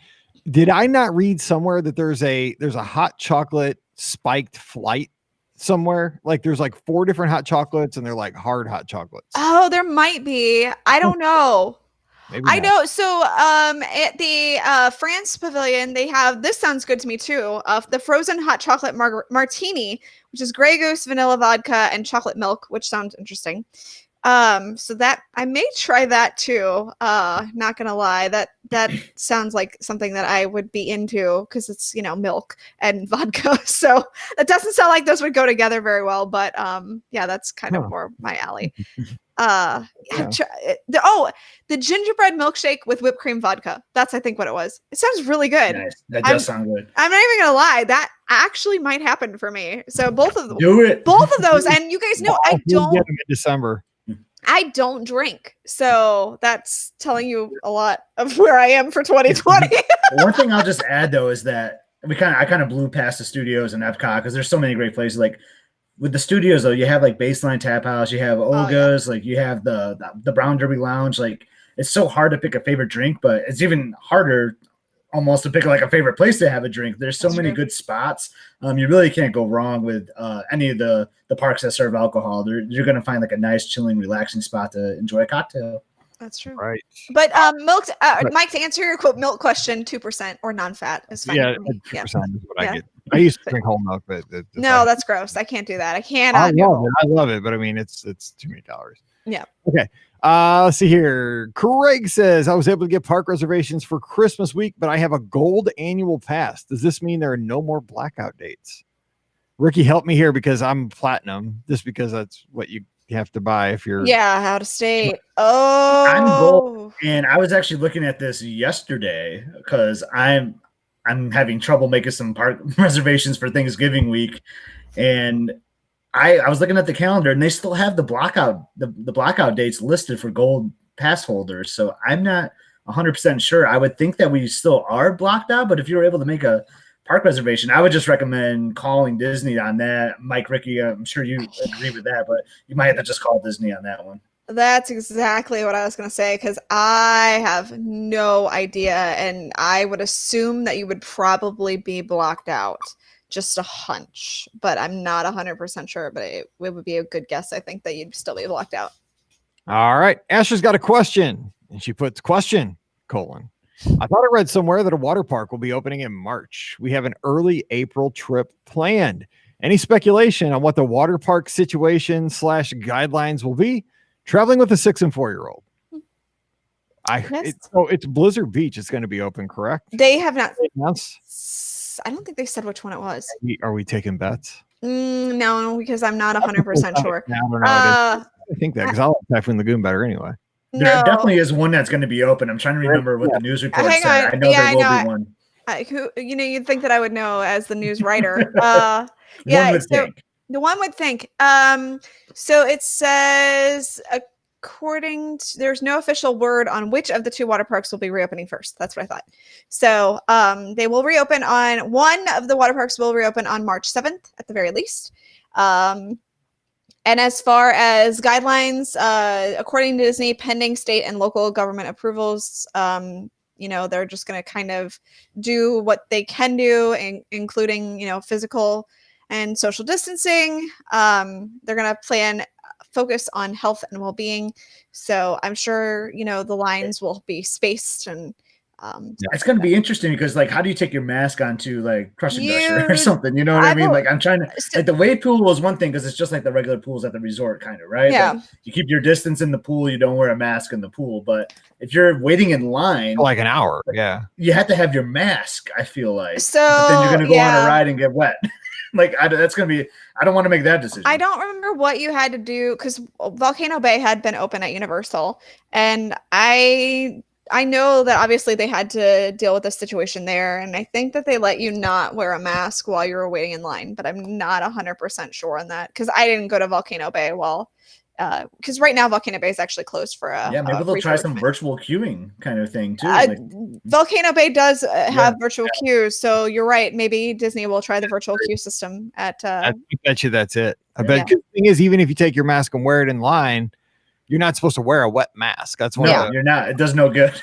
Did I not read somewhere that there's a hot chocolate spiked flight somewhere? Like there's like 4 different hot chocolates, and they're like hard hot chocolates. Oh, there might be. I don't know. I know. So at the France Pavilion, they have, this sounds good to me too, the frozen hot chocolate martini, which is Grey Goose, vanilla vodka, and chocolate milk, which sounds interesting. So that I may try that too. Not gonna lie, that sounds like something that I would be into because it's, you know, milk and vodka. So that doesn't sound like those would go together very well, but yeah, that's kind of more my alley. The gingerbread milkshake with whipped cream vodka. That's, I think, what it was. It sounds really good. Nice. That does sound good. I'm not even gonna lie, that actually might happen for me. So both of them, do it. Both of those, and you guys know I don't get them in December. I don't drink, so that's telling you a lot of where I am for 2020. One thing I'll just add though is that I kind of blew past the studios and Epcot because there's so many great places. Like with the studios though, you have like Baseline Tap House, you have Olga's, like you have the Brown Derby Lounge. Like it's so hard to pick a favorite drink, but it's even harder almost to pick like a favorite place to have a drink. There's so many good spots. You really can't go wrong with any of the parks that serve alcohol. You're going to find like a nice, chilling, relaxing spot to enjoy a cocktail. That's true. Right. But Mike, to answer your milk question, 2% or non-fat is fine. Yeah, 2% is what I get. I used to drink whole milk, but no, that's gross. I can't do that. I can't. I love it, but I mean, it's too many calories. Yeah. Okay. Let's see here. Craig says, I was able to get park reservations for Christmas week, but I have a gold annual pass. Does this mean there are no more blackout dates? Ricky, help me here because I'm platinum, just because that's what you have to buy if you're out of state. Oh, I'm gold, and I was actually looking at this yesterday because I'm having trouble making some park reservations for Thanksgiving week, and I was looking at the calendar, and they still have the blackout dates listed for gold pass holders. So I'm not 100% sure. I would think that we still are blocked out, but if you were able to make a park reservation, I would just recommend calling Disney on that. Mike, Ricky, I'm sure you agree with that, but you might have to just call Disney on that one. That's exactly what I was going to say, because I have no idea, and I would assume that you would probably be blocked out. Just a hunch, but I'm not 100% sure, but it would be a good guess. I think that you'd still be blocked out. All right. Asher's got a question, and she puts question, : I thought I read somewhere that a water park will be opening in March. We have an early April trip planned. Any speculation on what the water park situation / guidelines will be? Traveling with a 6 and 4-year-old. It's Blizzard Beach. It's going to be open, correct? They have not. I don't think they said which one it was. Are we taking bets? No, because I'm not 100% sure. I don't know. I think that because I like Typhoon Lagoon better anyway. There definitely is one that's going to be open. I'm trying to remember what the news report said. I know there will be one. You'd think that I would know as the news writer. One would think. The one would think. So it says, there's no official word on which of the 2 water parks will be reopening first. That's what I thought. So they will reopen one of the water parks will reopen on March 7th at the very least. And as far as guidelines, according to Disney, pending state and local government approvals, they're just going to kind of do what they can do, including, physical and social distancing. They're going to focus on health and well-being. So I'm sure, the lines will be spaced and It's going to be interesting because, like, how do you take your mask onto like Crush and Gusher or something? You know what I mean? Like, I'm trying to like the wave pool was one thing because it's just like the regular pools at the resort, kind of, right? Yeah. Like, you keep your distance in the pool, you don't wear a mask in the pool. But if you're waiting in line, like an hour, you have to have your mask. I feel like so. But then you're going to go on a ride and get wet. Like, that's going to be. I don't want to make that decision. I don't remember what you had to do because Volcano Bay had been open at Universal, and I know that obviously they had to deal with the situation there, and I think that they let you not wear a mask while you were waiting in line, but I'm not 100% sure on that because I didn't go to Volcano Bay because right now Volcano Bay is actually closed for a maybe they'll try some virtual queuing kind of thing too. Volcano Bay does have virtual queues, so you're right. Maybe Disney will try the virtual queue system at. I bet you that's it. I bet. The thing is, even if you take your mask and wear it in line, you're not supposed to wear a wet mask. That's why you're not. It does no good.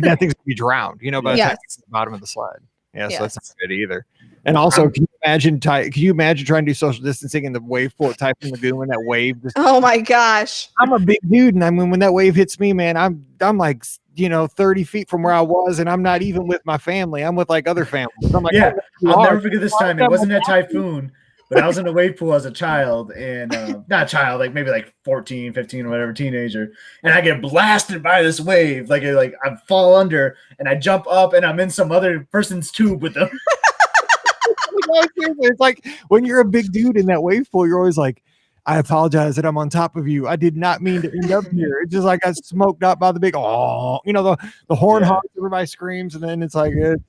That thing's gonna be drowned. You know, by the time you get to the bottom of the slide. Yeah, so that's not good either. And also, can you imagine trying to do social distancing in the wave pool at Typhoon Lagoon when that wave just, oh my gosh. I'm a big dude, and I mean when that wave hits me, man, I'm like 30 feet from where I was, and I'm not even with my family. I'm with like other families. I'm like, I'll never forget this time. It wasn't a typhoon, but I was in a wave pool as a child, and not a child, like maybe like 14, 15 or whatever, teenager, and I get blasted by this wave. Like I fall under, and I jump up, and I'm in some other person's tube with them. It's like when you're a big dude in that wave pool, you're always like, I apologize that I'm on top of you. I did not mean to end up here. It's just like I got smoked up by the big, the horn honks, everybody screams, and then it's like Does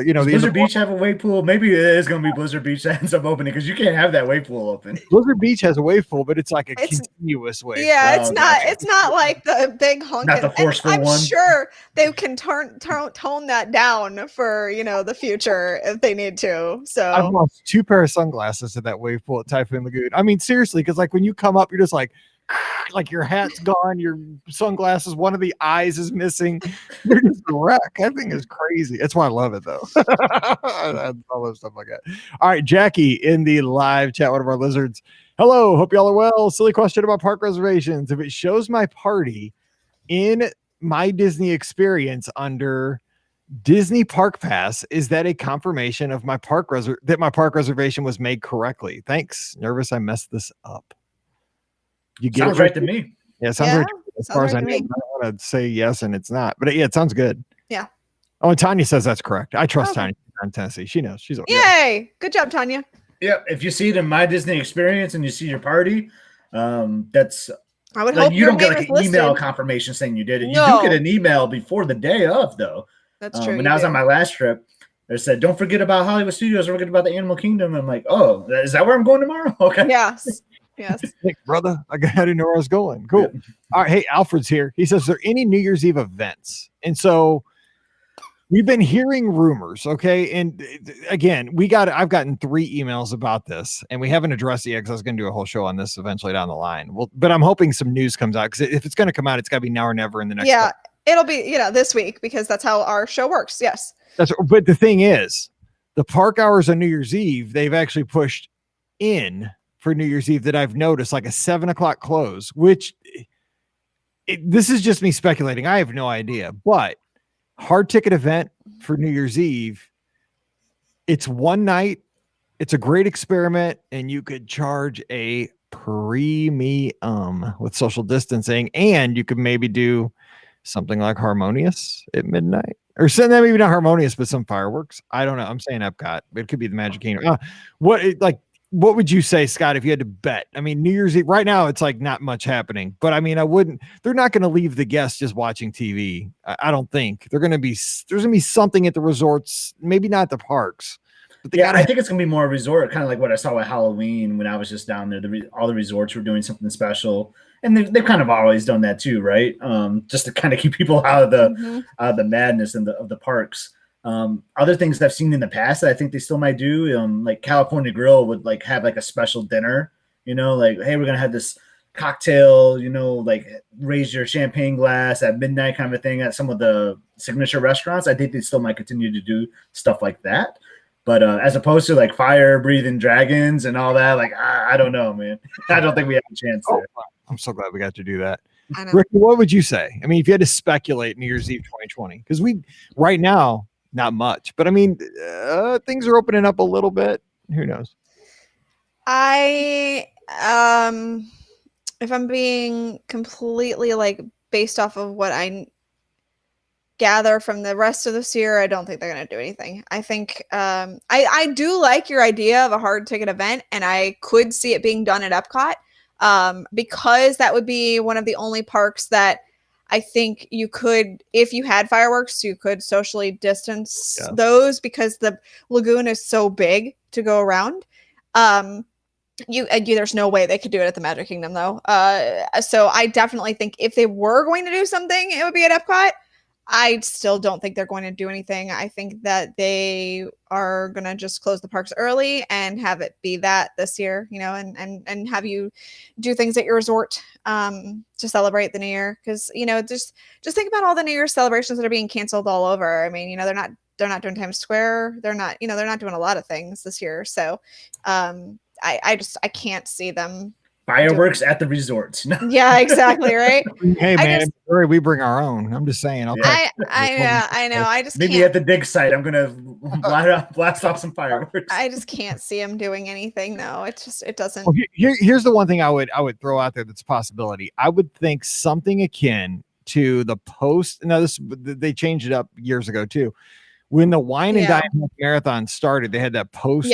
Blizzard Beach have a wave pool? Maybe it is going to be Blizzard Beach that ends up opening because you can't have that wave pool open. Blizzard Beach has a wave pool, but it's like a continuous wave. Yeah, it's not. It's not like the big honking. Not the forceful one. I'm sure they can tone that down for the future if they need to. So I've lost 2 pair of sunglasses at that wave pool at Typhoon Lagoon. I mean, seriously, because like when you come up, you're just like your hat's gone, your sunglasses, one of the eyes is missing. You're just a wreck. That thing is crazy. That's why I love it though. I love stuff like that. All right, Jackie in the live chat, one of our lizards. Hello, hope y'all are well. Silly question about park reservations. If it shows my party in my Disney experience under Disney Park Pass, is that a confirmation of my park reservation was made correctly? Thanks. Nervous I messed this up. You get sounds right to me. Yeah, sounds right. As far as I know, I don't want to say yes and it's not, but it sounds good. Yeah. Oh, and Tanya says that's correct. I trust Tanya in Tennessee. She knows. She's okay. Yay! Good job, Tanya. Yeah, if you see it in my Disney experience and you see your party, that's. I would hope you don't get like an email confirmation saying you did it. No. You do get an email before the day of, though. That's true. When I was on my last trip, they said, "Don't forget about Hollywood Studios. Don't forget about the Animal Kingdom." I'm like, "Oh, is that where I'm going tomorrow?" Okay. Yes. Yes. Hey, brother, I didn't know where I was going. Cool. Yeah. All right. Hey, Alfred's here. He says, "Are there any New Year's Eve events?" And so we've been hearing rumors. Okay. And again, I've gotten 3 emails about this, and we haven't addressed it yet because I was going to do a whole show on this eventually down the line. Well, but I'm hoping some news comes out because if it's going to come out, it's got to be now or never in the next. Yeah. It'll be, this week because that's how our show works. Yes. But the thing is, the park hours on New Year's Eve, they've actually pushed in for New Year's Eve that I've noticed, like a 7:00 close, which this is just me speculating. I have no idea, but hard ticket event for New Year's Eve. It's one night. It's a great experiment, and you could charge a premium with social distancing, and you could maybe do something like Harmonious at midnight, or maybe not Harmonious, but some fireworks. I don't know. I'm saying Epcot, but it could be the Magic Kingdom. What would you say, Scott, if you had to bet? I mean, New Year's Eve right now, it's like not much happening, but I mean, they're not going to leave the guests just watching TV. I don't think there's going to be something at the resorts, maybe not the parks. But I think it's going to be more a resort, kind of like what I saw with Halloween when I was just down there. All the resorts were doing something special, and they've kind of always done that too, right? Just to kind of keep people out of the madness and of the parks. Other things that I've seen in the past that I think they still might do, like California Grill would like have like a special dinner, like, hey, we're gonna have this cocktail, like raise your champagne glass at midnight kind of thing at some of the signature restaurants. I think they still might continue to do stuff like that. But as opposed to like fire breathing dragons and all that, like I don't know, man. I don't think we have a chance there. I'm so glad we got to do that. I know. Ricky, what would you say? I mean, if you had to speculate New Year's Eve 2020, because right now, not much, but I mean, things are opening up a little bit. Who knows? If I'm being completely like based off of what I gather from the rest of this year, I don't think they're going to do anything. I think I do like your idea of a hard ticket event, and I could see it being done at Epcot, because that would be one of the only parks that I think you could, if you had fireworks, you could socially distance those, because the lagoon is so big to go around. There's no way they could do it at the Magic Kingdom though. So I definitely think if they were going to do something, it would be at Epcot. I still don't think they're going to do anything. I think that they are going to just close the parks early and have it be that this year, and have you do things at your resort to celebrate the New Year. Because, just think about all the New Year's celebrations that are being canceled all over. I mean, they're not doing Times Square. They're not doing a lot of things this year. So I can't see them. Fireworks at the resorts. Yeah, exactly. Right. Hey man, we bring our own. I'm just saying. I know. I just maybe can't. At the dig site, I'm gonna blast off some fireworks. I just can't see them doing anything. No, it doesn't. Well, here's the one thing I would throw out there that's a possibility. I would think something akin to the post. Now they changed it up years ago too. When the Wine and Dine Marathon started, they had that post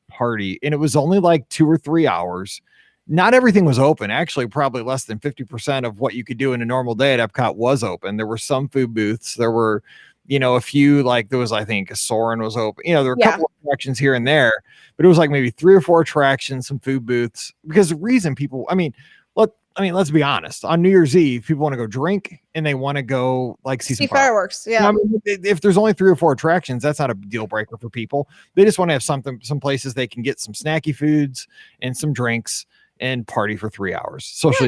party, and it was only like 2 or 3 hours. Not everything was open. Actually, probably less than 50% of what you could do in a normal day at Epcot was open. There were some food booths. There were, a few, like there was, I think, a Soarin' was open. There were a couple of attractions here and there, but it was like maybe 3 or 4 attractions, some food booths. Because the reason people, let's be honest. On New Year's Eve, people want to go drink and they want to go see some fireworks. Yeah. If there's only 3 or 4 attractions, that's not a deal breaker for people. They just want to have some places they can get some snacky foods and some drinks and party for 3 hours. Socially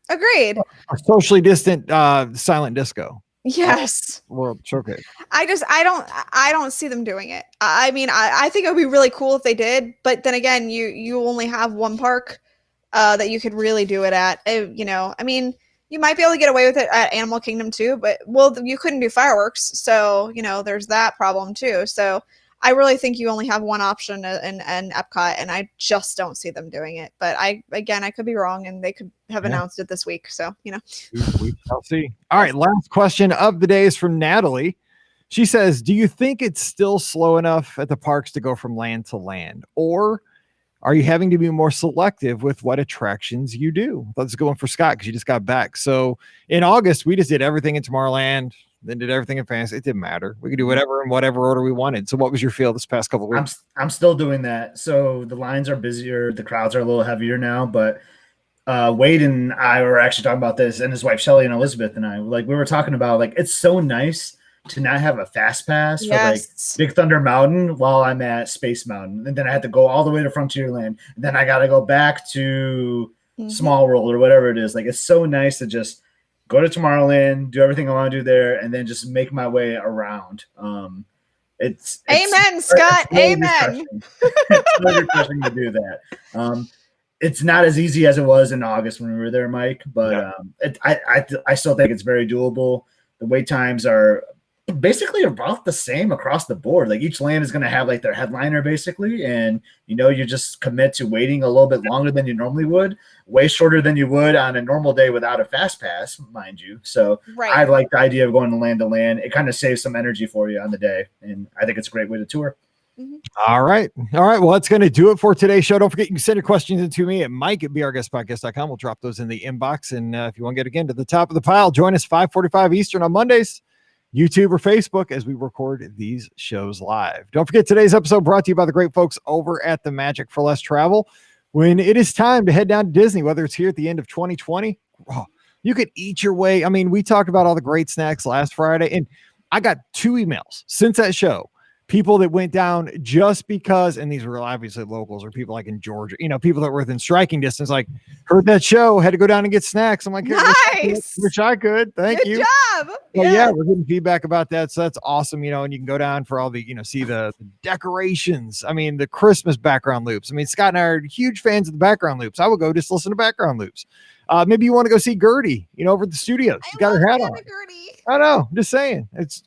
Agreed. Socially distant silent disco. Yes. World Showcase. I don't see them doing it. I mean, I think it would be really cool if they did, but then again, you only have one park that you could really do it at. I mean, you might be able to get away with it at Animal Kingdom too, but you couldn't do fireworks, so there's that problem too. So I really think you only have one option in Epcot, and I just don't see them doing it. But I could be wrong, and they could have announced it this week. So, We shall see. All right. Last question of the day is from Natalie. She says, do you think it's still slow enough at the parks to go from land to land? Or are you having to be more selective with what attractions you do? Let's go in for Scott, because you just got back. So in August, we just did everything in Tomorrowland, then did everything in Fantasy. It didn't matter. We could do whatever in whatever order we wanted. So what was your feel this past couple of weeks? I'm still doing that. So the lines are busier. The crowds are a little heavier now, but Wade and I were actually talking about this, and his wife, Shelly, and Elizabeth and I, we were talking about, it's so nice to not have a fast pass for Big Thunder Mountain while I'm at Space Mountain. And then I had to go all the way to Frontierland. And then I got to go back to Small World or whatever it is. It's so nice to just go to Tomorrowland, do everything I want to do there, and then just make my way around. It's amen, Scott. Amen. It's really refreshing to do that. It's not as easy as it was in August when we were there, Mike, but I still think it's very doable. The wait times are basically about the same across the board. Each land is going to have their headliner basically, and you just commit to waiting a little bit longer than you normally would, way shorter than you would on a normal day without a fast pass, mind you. So I like the idea of going to land. It kind of saves some energy for you on the day, and I think it's a great way to tour. All right. Well, that's going to do it for today's show. Don't forget, you can send your questions into me at mike@ourguestpodcast.com. We'll drop those in the inbox. And if you want to get again to the top of the pile, join us 5:45 Eastern on Mondays, YouTube or Facebook, as we record these shows live. Don't forget, today's episode brought to you by the great folks over at the Magic for Less Travel. When it is time to head down to Disney, whether it's here at the end of 2020, you could eat your way. I mean, we talked about all the great snacks last Friday, and I got 2 emails since that show. people that went down just because, and these were obviously locals or people like in Georgia, people that were within striking distance, like heard that show, had to go down and get snacks. I'm like, nice. Wish I could. Thank you. Good job. Well, yeah, we're getting feedback about that. So that's awesome, and you can go down for all the, see the decorations. I mean, the Christmas background loops. I mean, Scott and I are huge fans of the background loops. I would go just listen to background loops. Maybe you want to go see Gertie, over at the studios. She's got her hat on. I know, just saying. It's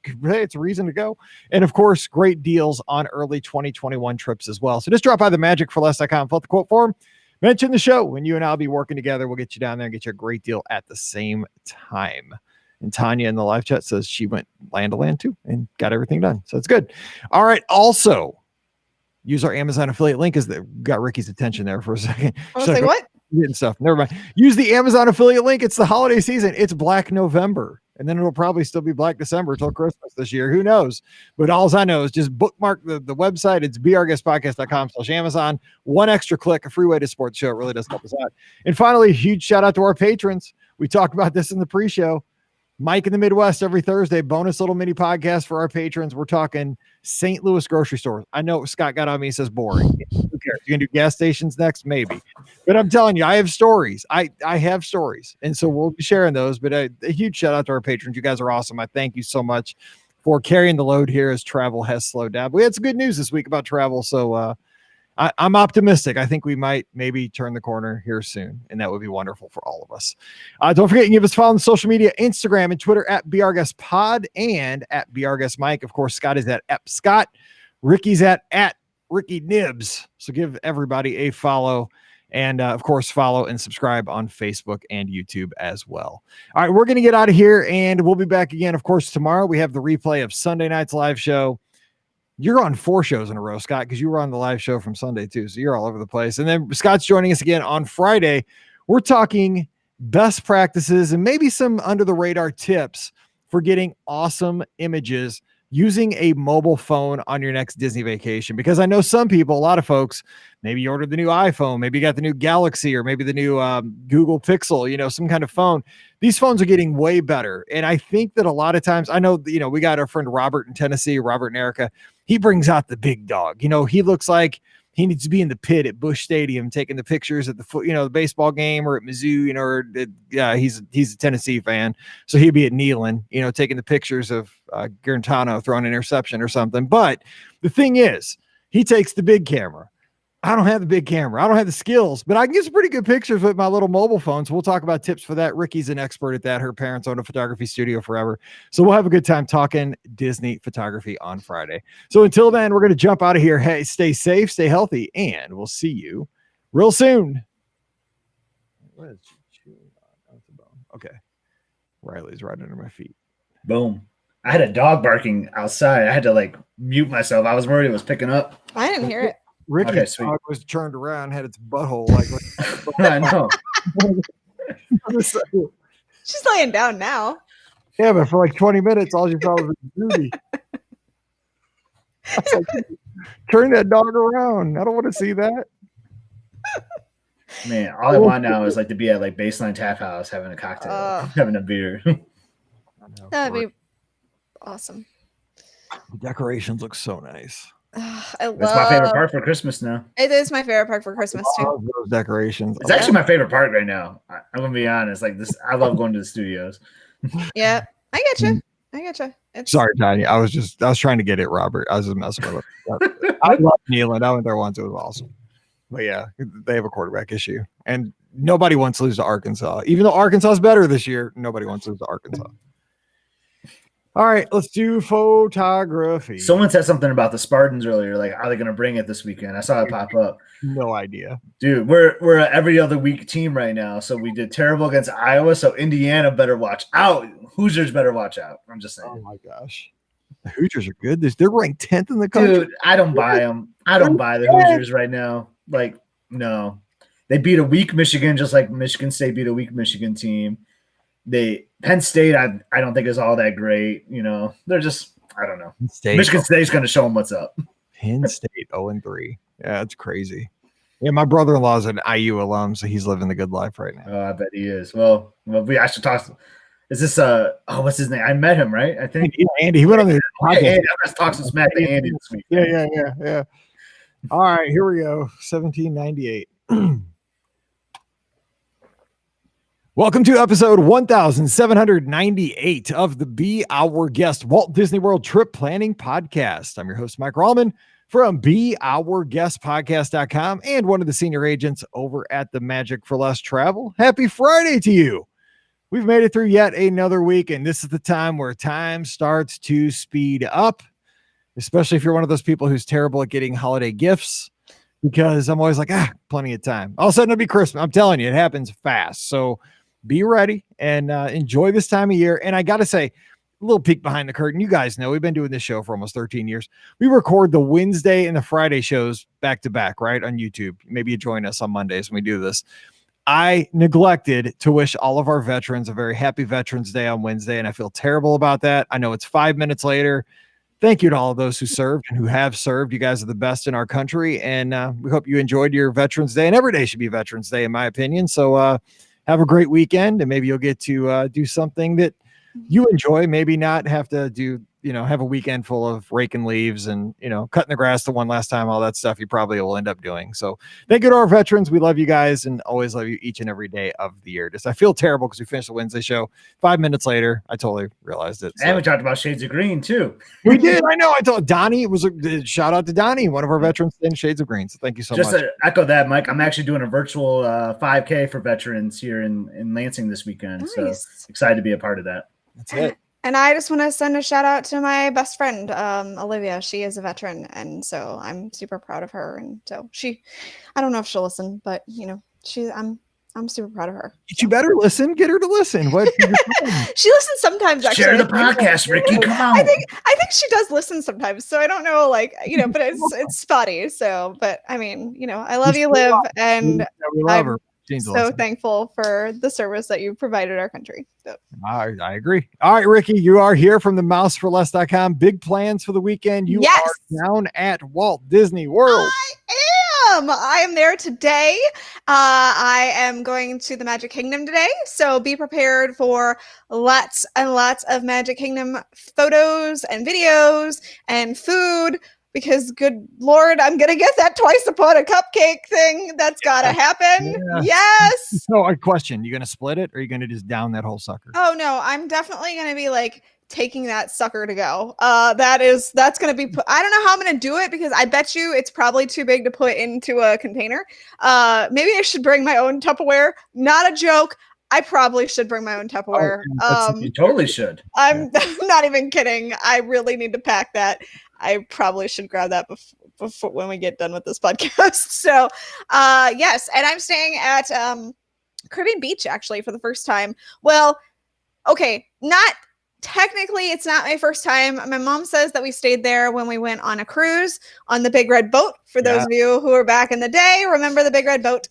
a reason to go. And of course, great deals on early 2021 trips as well. So just drop by the magicforless.com, fill out the quote form, mention the show. When you and I'll be working together, we'll get you down there and get you a great deal at the same time. And Tanya in the live chat says she went land to land too and got everything done. So it's good. All right. Also, use our Amazon affiliate link as that got Ricky's attention there for a second. I was like, what? Getting stuff. Never mind. Use the Amazon affiliate link. It's the holiday season. It's Black November. And then it'll probably still be Black December till Christmas this year. Who knows? But all I know is just bookmark the website. It's BRGuestPodcast.com/Amazon. One extra click, a free way to support the show. It really does help us out. And finally, a huge shout out to our patrons. We talked about this in the pre-show. Mike in the Midwest every Thursday, bonus little mini podcast for our patrons. We're talking St. Louis grocery stores. I know Scott got on me and says boring. Who cares? You can do gas stations next, maybe. But I'm telling you, I have stories. I have stories. And so we'll be sharing those. But a huge shout out to our patrons. You guys are awesome. I thank you so much for carrying the load here as travel has slowed down. But we had some good news this week about travel. So I'm optimistic. I think we might maybe turn the corner here soon, and that would be wonderful for all of us. Don't forget, you can give us a follow on social media, Instagram and Twitter at BRGuestPod and at BRGuestMike. Of course, Scott is at Scott. Ricky's at Ricky Nibs. So give everybody a follow. And, of course, follow and subscribe on Facebook and YouTube as well. All right, we're going to get out of here, and we'll be back again. Of course, tomorrow we have the replay of Sunday night's live show. You're on 4 shows in a row, Scott, because you were on the live show from Sunday, too. So you're all over the place. And then Scott's joining us again on Friday. We're talking best practices and maybe some under-the-radar tips for getting awesome images using a mobile phone on your next Disney vacation. Because I know some people, a lot of folks, maybe you ordered the new iPhone, maybe you got the new Galaxy, or maybe the new Google Pixel, some kind of phone. These phones are getting way better. And I think that a lot of times, I know, we got our friend Robert in Tennessee, Robert and Erica. He brings out the big dog. He looks like he needs to be in the pit at Busch Stadium, taking the pictures at the baseball game, or at Mizzou, he's a Tennessee fan. So he'd be at Neyland, taking the pictures of Garantano throwing an interception or something. But the thing is, he takes the big camera. I don't have the big camera. I don't have the skills, but I can get some pretty good pictures with my little mobile phone. So we'll talk about tips for that. Ricky's an expert at that. Her parents own a photography studio forever. So we'll have a good time talking Disney photography on Friday. So until then, we're going to jump out of here. Hey, stay safe, stay healthy, and we'll see you real soon. What is she chewing on? That's a bone. Okay. Riley's right under my feet. Boom. I had a dog barking outside. I had to mute myself. I was worried it was picking up. I didn't hear it. Ricky's dog was turned around, had its butthole I know. She's laying down now. Yeah, but for 20 minutes, all you saw was Ruby. Turn that dog around. I don't want to see that. Man, all I want now is to be at Baseline Tap House having a cocktail, having a beer. That'd be awesome. The decorations look so nice. That's my favorite part for Christmas now. It is my favorite part for Christmas too. Those decorations. It's actually my favorite part right now. I'm gonna be honest. This, I love going to the studios. Yeah, I get you. Sorry, Tanya. I was trying to get it, Robert. I was just messing with it. I love Neyland. I went there once. It was awesome. But yeah, they have a quarterback issue, and nobody wants to lose to Arkansas. Even though Arkansas is better this year, nobody wants to lose to Arkansas. All right, let's do photography. Someone said something about the Spartans earlier. Are they going to bring it this weekend? I saw it pop up. No idea. Dude, we're an every other week team right now. So we did terrible against Iowa. So Indiana better watch out. Hoosiers better watch out. I'm just saying. Oh, my gosh. The Hoosiers are good. They're ranked 10th in the country. Dude, I don't buy them. I don't buy the Hoosiers right now. No. They beat a weak Michigan just like Michigan State beat a weak Michigan team. Penn State, I don't think is all that great. They're just, I don't know. Michigan State's going to show them what's up. Penn State 0-3. Yeah, that's crazy. Yeah, my brother-in-law's an IU alum, so he's living the good life right now. Oh, I bet he is. Well, I should talk. Is this what's his name? I met him, right? I think. Yeah, Andy. He went on the Hey, let's talk some smack to Andy this week. Yeah. All right, here we go. 1798. Welcome to episode 1798 of the Be Our Guest Walt Disney World Trip Planning Podcast. I'm your host, Mike Rallman from BeOurGuestPodcast.com and one of the senior agents over at the Magic for Less Travel. Happy Friday to you. We've made it through yet another week, and this is the time where time starts to speed up, especially if you're one of those people who's terrible at getting holiday gifts, because I'm always like, plenty of time. All of a sudden it'll be Christmas. I'm telling you, it happens fast. So be ready and enjoy this time of year. And I got to say, a little peek behind the curtain. You guys know we've been doing this show for almost 13 years. We record the Wednesday and the Friday shows back to back, right, on YouTube. Maybe you join us on Mondays when we do this. I neglected to wish all of our veterans a very happy Veterans Day on Wednesday, and I feel terrible about that. I know it's 5 minutes later. Thank you to all of those who served and who have served. You guys are the best in our country, and we hope you enjoyed your Veterans Day. And every day should be Veterans Day, in my opinion. So have a great weekend, and maybe you'll get to do something that you enjoy. Maybe not have to do, have a weekend full of raking leaves and, cutting the grass the one last time, all that stuff you probably will end up doing. So thank you to our veterans. We love you guys and always love you each and every day of the year. I feel terrible because we finished the Wednesday show 5 minutes later. I totally realized it. So. And we talked about Shades of Green too. We did. I know. I told Donnie, it was a shout out to Donnie, one of our veterans in Shades of Green. So thank you so much. Just to echo that, Mike, I'm actually doing a virtual 5K for veterans here in Lansing this weekend. Nice. So excited to be a part of that. That's it. And I just want to send a shout out to my best friend, Olivia. She is a veteran, and so I'm super proud of her. And so I don't know if she'll listen, but I'm super proud of her. You better listen. Get her to listen. What? She listens sometimes. Actually, share the podcast, Ricky. Come on. I think she does listen sometimes. So I don't know, but it's spotty. So, but I mean, I love you, Liv, and we love her. So thankful for the service that you provided our country. So. I agree. All right, Ricky, you are here from the mouseforless.com. Big plans for the weekend. You are down at Walt Disney World. I am there today. I am going to the Magic Kingdom today. So be prepared for lots and lots of Magic Kingdom photos and videos and food. Because good Lord, I'm going to get that twice upon a cupcake thing. That's got to happen. Yeah. Yes. So a question, you going to split it or are you going to just down that whole sucker? Oh no, I'm definitely going to be taking that sucker to go. That's going to be, I don't know how I'm going to do it because I bet you it's probably too big to put into a container. Maybe I should bring my own Tupperware. Not a joke. I probably should bring my own Tupperware. You totally should. I'm not even kidding. I really need to pack that. I probably should grab that before when we get done with this podcast. So, yes. And I'm staying at Caribbean Beach actually for the first time. Well, okay. Technically, it's not my first time. My mom says that we stayed there when we went on a cruise on the Big Red Boat. For those of you who are back in the day, remember the Big Red Boat.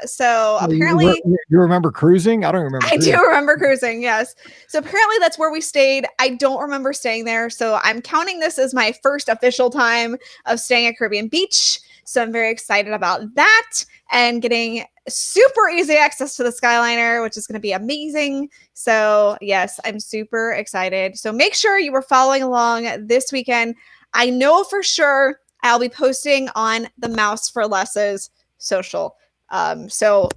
So apparently, you remember cruising? I don't remember. I do remember cruising. Yes. So apparently, that's where we stayed. I don't remember staying there. So I'm counting this as my first official time of staying at Caribbean Beach. So I'm very excited about that and getting super easy access to the Skyliner, which is going to be amazing. So yes, I'm super excited. So make sure you were following along this weekend. I know for sure I'll be posting on the Mouse for Less's social. So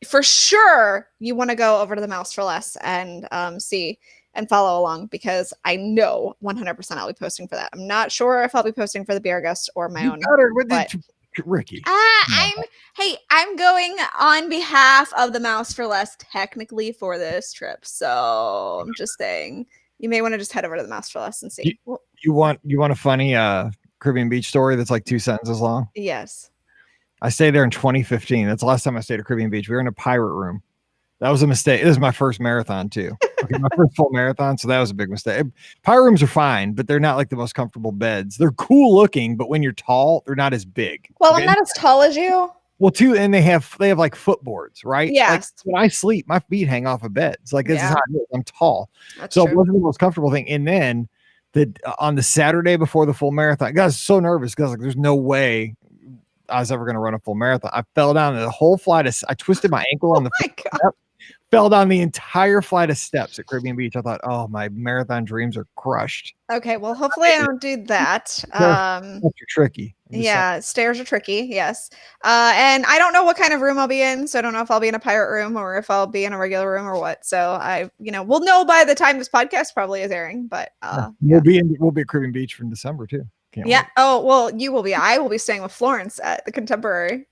for sure you want to go over to the Mouse for Less and see and follow along because I know 100% I'll be posting for that. I'm not sure if I'll be posting for the Be Our Guest or my own. Ricky. I'm going on behalf of the Mouse for Less technically for this trip. So I'm just saying you may want to just head over to the Mouse for Less and see. You want a funny Caribbean Beach story that's 2 sentences long? Yes. I stayed there in 2015. That's the last time I stayed at Caribbean Beach. We were in a pirate room. That was a mistake. This is my first marathon too. Okay, my first full marathon. So that was a big mistake. Pirate rooms are fine, but they're not the most comfortable beds. They're cool looking, but when you're tall, they're not as big. Well, okay? I'm not as tall as you. Well, too, and they have footboards, right? Yes. When I sleep, my feet hang off of beds. This is how I'm tall. That's so true. It wasn't the most comfortable thing. And then on the Saturday before the full marathon, I was so nervous because there's no way I was ever going to run a full marathon. I fell down the whole flight. I twisted my ankle on the fell down the entire flight of steps at Caribbean Beach. I thought, oh, my marathon dreams are crushed. Okay, well, hopefully I don't do that. You're tricky. Yeah, stairs are tricky. Yes. And I don't know what kind of room I'll be in. So I don't know if I'll be in a pirate room or if I'll be in a regular room or what. So we'll know by the time this podcast probably is airing. But we'll be at Caribbean Beach from December too. Can't wait. Oh, well, you will be. I will be staying with Florence at the Contemporary.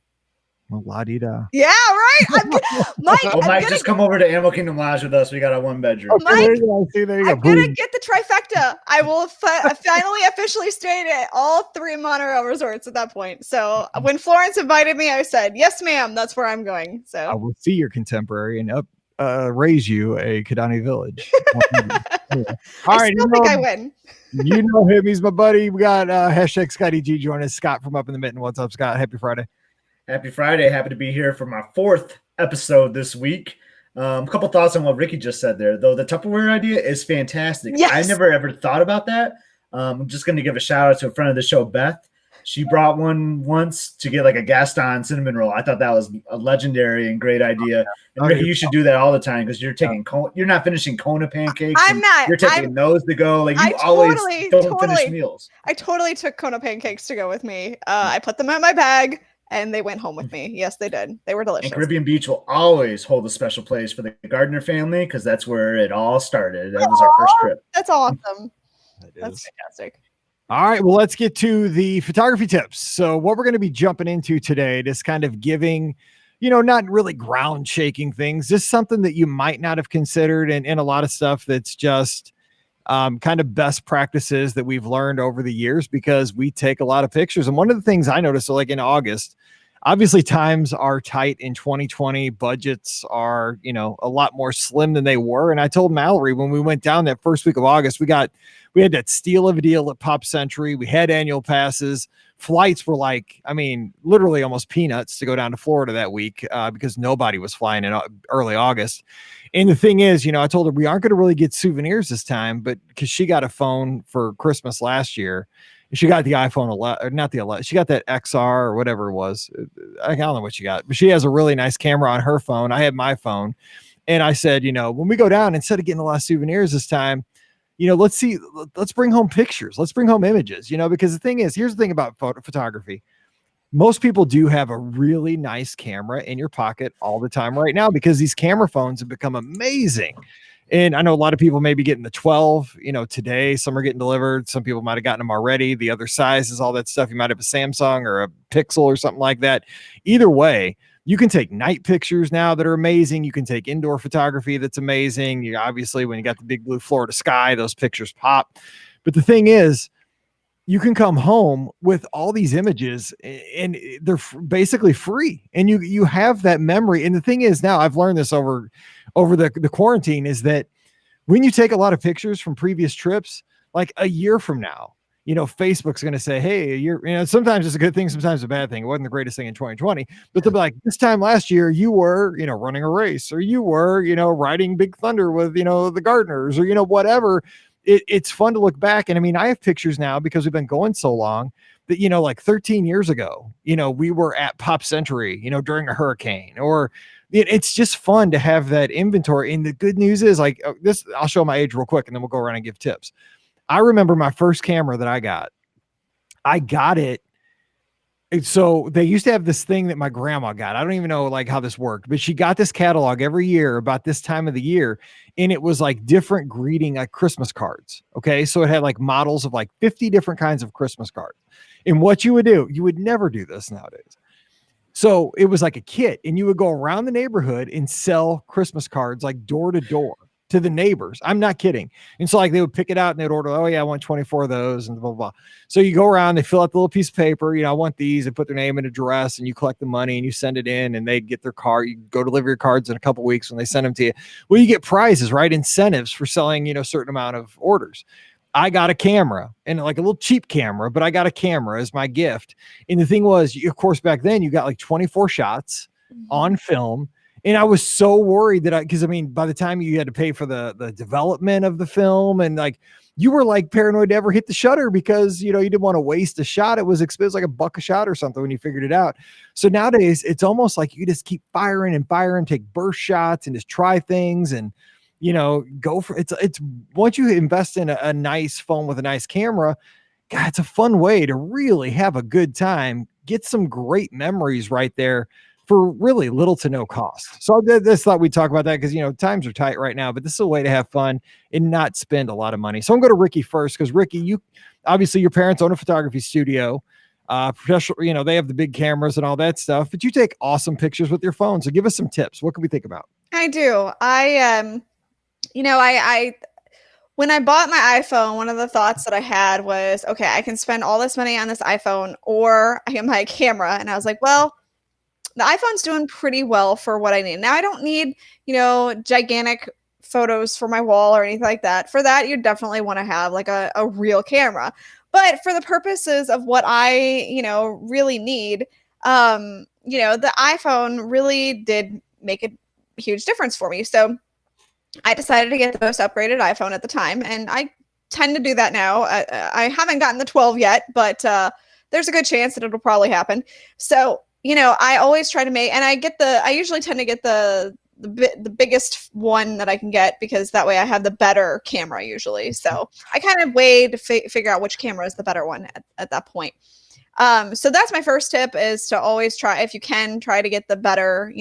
Well, la-di-da. Yeah, right. Mike, Mike, just come over to Animal Kingdom Lodge with us. We got a 1-bedroom. Mike, I'm gonna get the trifecta. I will finally officially stay at all 3 monorail resorts at that point. So when Florence invited me, I said, "Yes, ma'am. That's where I'm going." So I will see your Contemporary and raise you a Kidani Village. All right, I think I win. You know him. He's my buddy. We got hashtag Scotty G joining us. Scott from Up in the Mitten. What's up, Scott? Happy Friday. Happy Friday. Happy to be here for my 4th episode this week. A couple thoughts on what Ricky just said there, though. The Tupperware idea is fantastic. Yes. I never ever thought about that. I'm just going to give a shout out to a friend of the show, Beth. She brought one once to get like a Gaston cinnamon roll. I thought that was a legendary and great idea. And Ricky, you should do that all the time because you're taking you're not finishing Kona pancakes. I'm not. You're taking those to go. Like you always don't finish meals. I totally took Kona pancakes to go with me. I put them in my bag. And they went home with me. Yes, they did. They were delicious. And Caribbean Beach will always hold a special place for the Gardner family because that's where it all started. That was our first trip. That's awesome. That's fantastic. All right. Well, let's get to the photography tips. So what we're going to be jumping into today is kind of giving, not really ground shaking things, just something that you might not have considered and a lot of stuff that's just kind of best practices that we've learned over the years because we take a lot of pictures. And one of the things I noticed, so like in August, obviously times are tight in 2020. Budgets are, a lot more slim than they were. And I told Mallory when we went down that first week of August, we had that steal of a deal at Pop Century. We had annual passes. Flights were literally almost peanuts to go down to Florida that week because nobody was flying in early August. And the thing is, I told her we aren't going to really get souvenirs this time, but because she got a phone for Christmas last year, she got the iPhone 11, or not the 11. She got that XR or whatever it was. I don't know what she got, but she has a really nice camera on her phone. I have my phone. And I said, when we go down, instead of getting a lot of souvenirs this time, let's bring home pictures. Let's bring home images, because the thing is, here's the thing about photography. Most people do have a really nice camera in your pocket all the time right now because these camera phones have become amazing. And I know a lot of people may be getting the 12, today. Some are getting delivered. Some people might have gotten them already. The other sizes, all that stuff. You might have a Samsung or a Pixel or something like that. Either way, you can take night pictures now that are amazing. You can take indoor photography that's amazing. Obviously, when you got the big blue Florida sky, those pictures pop. But the thing is, you can come home with all these images and they're basically free. And you have that memory. And the thing is, now I've learned this over the quarantine, is that when you take a lot of pictures from previous trips, like a year from now, Facebook's going to say, hey, sometimes it's a good thing, sometimes a bad thing. It wasn't the greatest thing in 2020, but they'll be like, this time last year, you were, running a race, or you were, riding Big Thunder with, the Gardeners, or, whatever. It's fun to look back. And I have pictures now because we've been going so long that, like 13 years ago, we were at Pop Century, during a hurricane, or it's just fun to have that inventory. And the good news is I'll show my age real quick and then we'll go around and give tips. I remember my first camera that I got it. So they used to have this thing that my grandma got. I don't even know how this worked, but she got this catalog every year about this time of the year. And it was different greeting, Christmas cards. Okay. So it had models of 50 different kinds of Christmas cards. And what you would do, you would never do this nowadays. So it was like a kit, and you would go around the neighborhood and sell Christmas cards door to door to the neighbors. I'm not kidding. And so they would pick it out and they'd order, oh yeah, I want 24 of those and blah, blah, blah. So you go around, they fill out the little piece of paper, I want these, and put their name and address, and you collect the money and you send it in, and they get their card. You go deliver your cards in a couple of weeks when they send them to you. Well, you get prizes, right? Incentives for selling, a certain amount of orders. I got a camera, and a little cheap camera, but I got a camera as my gift. And the thing was, of course, back then you got 24 shots on film. And I was so worried that because I mean, by the time you had to pay for the development of the film, and like you were like paranoid to ever hit the shutter because you didn't want to waste a shot. It was expensive, like $1 a shot or something when you figured it out. So nowadays it's almost like you just keep firing and firing, take burst shots and just try things and go for it's once you invest in a nice phone with a nice camera, God, it's a fun way to really have a good time, get some great memories right there for really little to no cost. So I just thought we'd talk about that because, times are tight right now, but this is a way to have fun and not spend a lot of money. So I'm going to Ricky first because Ricky, obviously your parents own a photography studio, professional, they have the big cameras and all that stuff, but you take awesome pictures with your phone. So give us some tips. What can we think about? I do. I when I bought my iPhone, one of the thoughts that I had was, okay, I can spend all this money on this iPhone or I get my camera. And I was like, well, the iPhone's doing pretty well for what I need. Now I don't need, gigantic photos for my wall or anything like that. For that, you definitely want to have like a real camera. But for the purposes of what I, really need, the iPhone really did make a huge difference for me. So I decided to get the most upgraded iPhone at the time. And I tend to do that now. I haven't gotten the 12 yet, but there's a good chance that it'll probably happen. So, I always try to I usually tend to get the biggest one that I can get because that way I have the better camera usually. So I kind of weigh to figure out which camera is the better one at that point. So that's my first tip is to always try, if you can, try to get the better,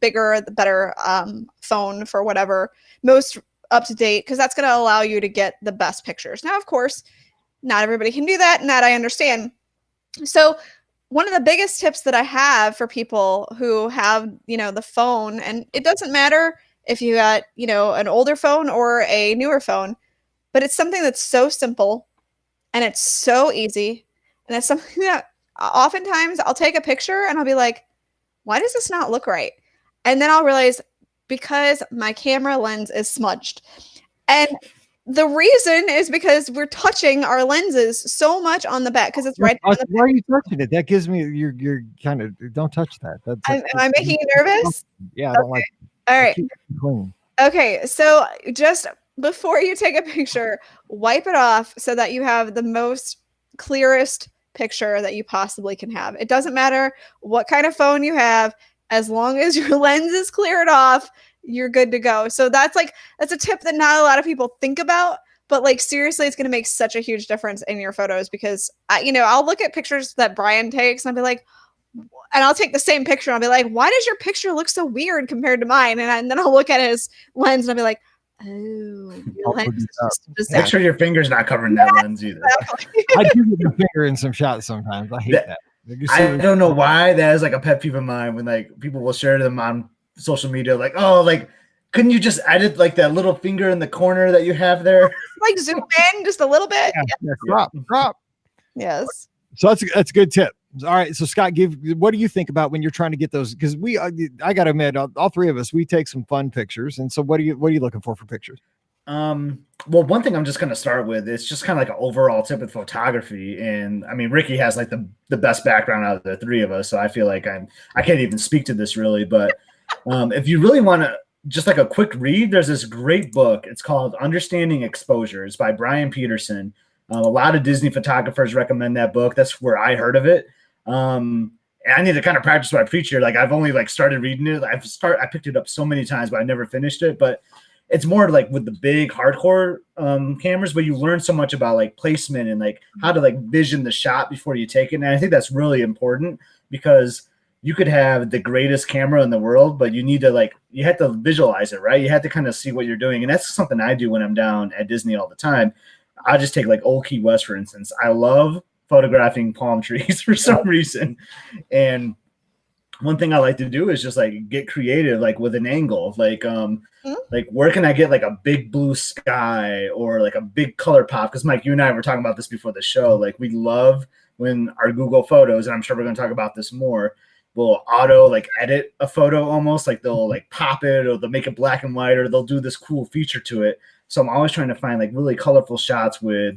bigger, the better phone for whatever, most up to date, because that's going to allow you to get the best pictures. Now, of course, not everybody can do that, and that I understand. So one of the biggest tips that I have for people who have, the phone, and it doesn't matter if you got, an older phone or a newer phone, but it's something that's so simple and it's so easy. And it's something that oftentimes I'll take a picture and I'll be like, why does this not look right? And then I'll realize because my camera lens is smudged. And the reason is because we're touching our lenses so much on the back because it's right on the back. Why are you touching it? That gives me you're kind of don't touch that. Am I making you nervous? Yeah, I don't like it. All right. Keep it clean. Okay, so just before you take a picture, wipe it off so that you have the most clearest picture that you possibly can have. It doesn't matter what kind of phone you have, as long as your lens is cleared off, you're good to go. So that's a tip that not a lot of people think about, but like seriously, it's going to make such a huge difference in your photos because I'll look at pictures that Brian takes and I'll be like, and I'll take the same picture and I'll be like, why does your picture look so weird compared to mine? And then I'll look at his lens and I'll be like, oh, your lens just make sure your finger's not covering that lens either. Exactly. I do get my finger in some shots sometimes. I hate that. I don't know why that is like a pet peeve of mine when like people will share them on social media, like, oh, like, couldn't you just edit like that little finger in the corner that you have there? Like zoom in just a little bit. Crop. Yes. So that's a good tip. All right. So Scott, what do you think about when you're trying to get those? Because I got to admit, all three of us, we take some fun pictures. And so what are you looking for pictures? Well, one thing I'm just going to start with, it's just kind of like an overall tip with photography. And I mean, Ricky has like the best background out of the three of us. So I feel like I can't even speak to this really, but if you really want to just like a quick read, there's this great book. It's called Understanding Exposure. It's by Brian Peterson. A lot of Disney photographers recommend that book. That's where I heard of it. And I need to kind of practice what I preach here. Like I've only like started reading it. I picked it up so many times, but I never finished it. But it's more like with the big hardcore cameras, but you learn so much about like placement and like how to like vision the shot before you take it. And I think that's really important because you could have the greatest camera in the world, but you have to visualize it, right? You have to kind of see what you're doing. And that's something I do when I'm down at Disney all the time. I just take like Old Key West, for instance. I love photographing palm trees for some reason. And one thing I like to do is just like get creative, like with an angle, like where can I get like a big blue sky or like a big color pop? Because Mike, you and I were talking about this before the show. Like we love when our Google Photos, and I'm sure we're going to talk about this more, will auto like edit a photo almost, like they'll like pop it or they'll make it black and white or they'll do this cool feature to it. So I'm always trying to find like really colorful shots with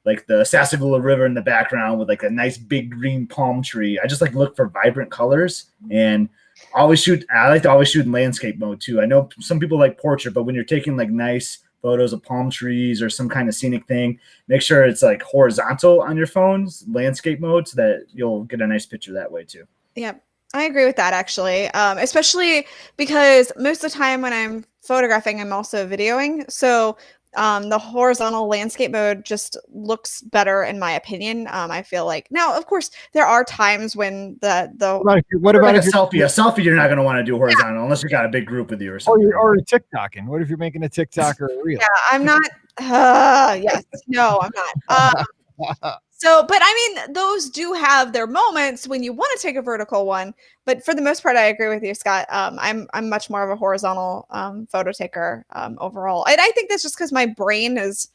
like the Sassagoula River in the background with like a nice big green palm tree. I just like look for vibrant colors. And I like to always shoot in landscape mode too. I know some people like portrait, but when you're taking like nice photos of palm trees or some kind of scenic thing, make sure it's like horizontal on your phone's landscape mode so that you'll get a nice picture that way too. Yeah, I agree with that actually. Especially because most of the time when I'm photographing, I'm also videoing. So the horizontal landscape mode just looks better in my opinion. I feel like now, of course, there are times when what about a selfie? A selfie, you're not going to want to do horizontal unless you got a big group with you or something. Or TikToking. What if you're making a TikTok or a reel? Yeah, I'm not. Yes, no, I'm not. So, but I mean, those do have their moments when you want to take a vertical one. But for the most part, I agree with you, Scott. I'm much more of a horizontal photo taker overall, and I think that's just because my brain is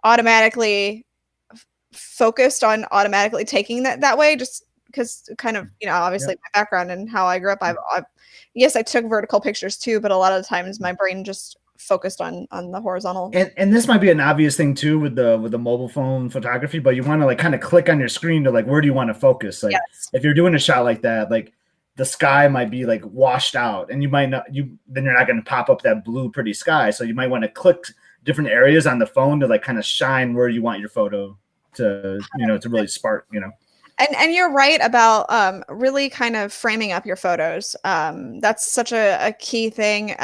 automatically focused on automatically taking that way. Just because, kind of, obviously my background and how I grew up. Yes, I took vertical pictures too, but a lot of the times my brain just focused on the horizontal. And this might be an obvious thing too with the mobile phone photography, but you want to like kind of click on your screen to like where do you want to focus? Like if you're doing a shot like that, like the sky might be like washed out, and you might not then you're not going to pop up that blue pretty sky. So you might want to click different areas on the phone to like kind of shine where you want your photo to to really spark. And you're right about really kind of framing up your photos. That's such a key thing.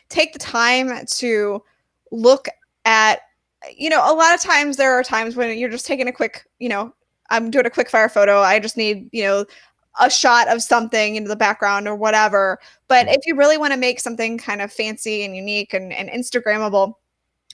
Take the time to look at, a lot of times there are times when you're just taking a quick, I'm doing a quick fire photo. I just need, a shot of something into the background or whatever. But if you really want to make something kind of fancy and unique and Instagrammable,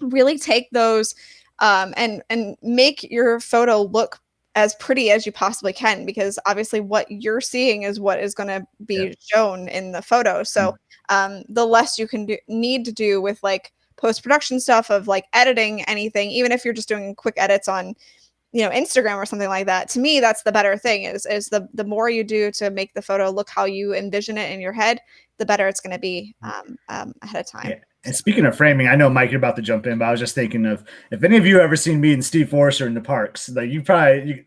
really take those and make your photo look as pretty as you possibly can, because obviously what you're seeing is what is going to be shown in the photo. So the less you can need to do with like post-production stuff of like editing anything, even if you're just doing quick edits on, Instagram or something like that, to me, that's the better thing is the more you do to make the photo look how you envision it in your head, the better it's going to be ahead of time. Yeah. And speaking of framing, I know Mike, you're about to jump in, but I was just thinking of if any of you ever seen me and Steve Forrester in the parks, like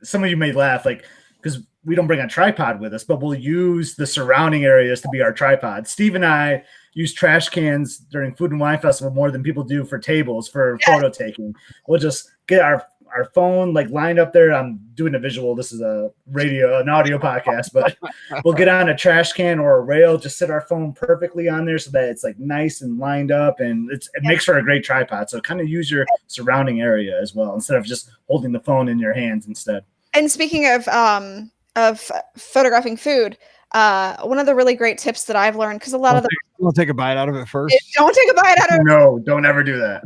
some of you may laugh, like, because we don't bring a tripod with us, but we'll use the surrounding areas to be our tripod. Steve and I use trash cans during Food and Wine Festival more than people do for tables for photo taking. We'll just get our phone like lined up there. I'm doing a visual. This is an audio podcast, but we'll get on a trash can or a rail, just set our phone perfectly on there so that it's like nice and lined up, and it makes for a great tripod. So kind of use your surrounding area as well instead of just holding the phone in your hands instead. And speaking of photographing food, one of the really great tips that I've learned, because a lot of them don't take a bite out of it first. Don't take a bite out of it. No, don't ever do that.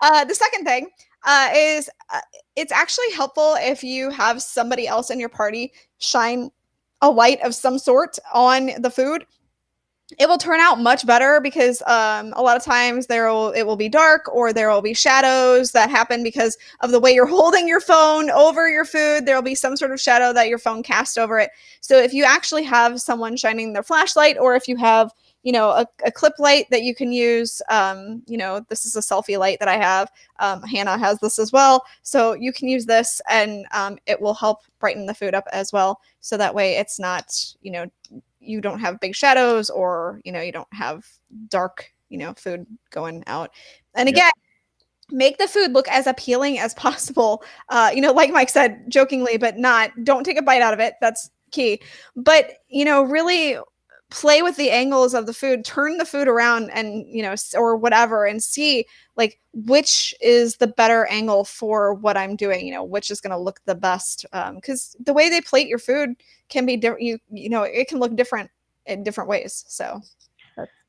The second thing is it's actually helpful if you have somebody else in your party shine a light of some sort on the food. It will turn out much better because a lot of times it will be dark, or there will be shadows that happen because of the way you're holding your phone over your food. There will be some sort of shadow that your phone casts over it. So if you actually have someone shining their flashlight, or if you have a clip light that you can use, this is a selfie light that I have. Hannah has this as well. So you can use this, and it will help brighten the food up as well. So that way it's not, you don't have big shadows, or, you don't have dark, food going out. And again, make the food look as appealing as possible. Like Mike said, jokingly, but don't take a bite out of it. That's key. But, really play with the angles of the food, turn the food around and, or whatever, and see like which is the better angle for what I'm doing, which is going to look the best. Because the way they plate your food can be different. It can look different in different ways. So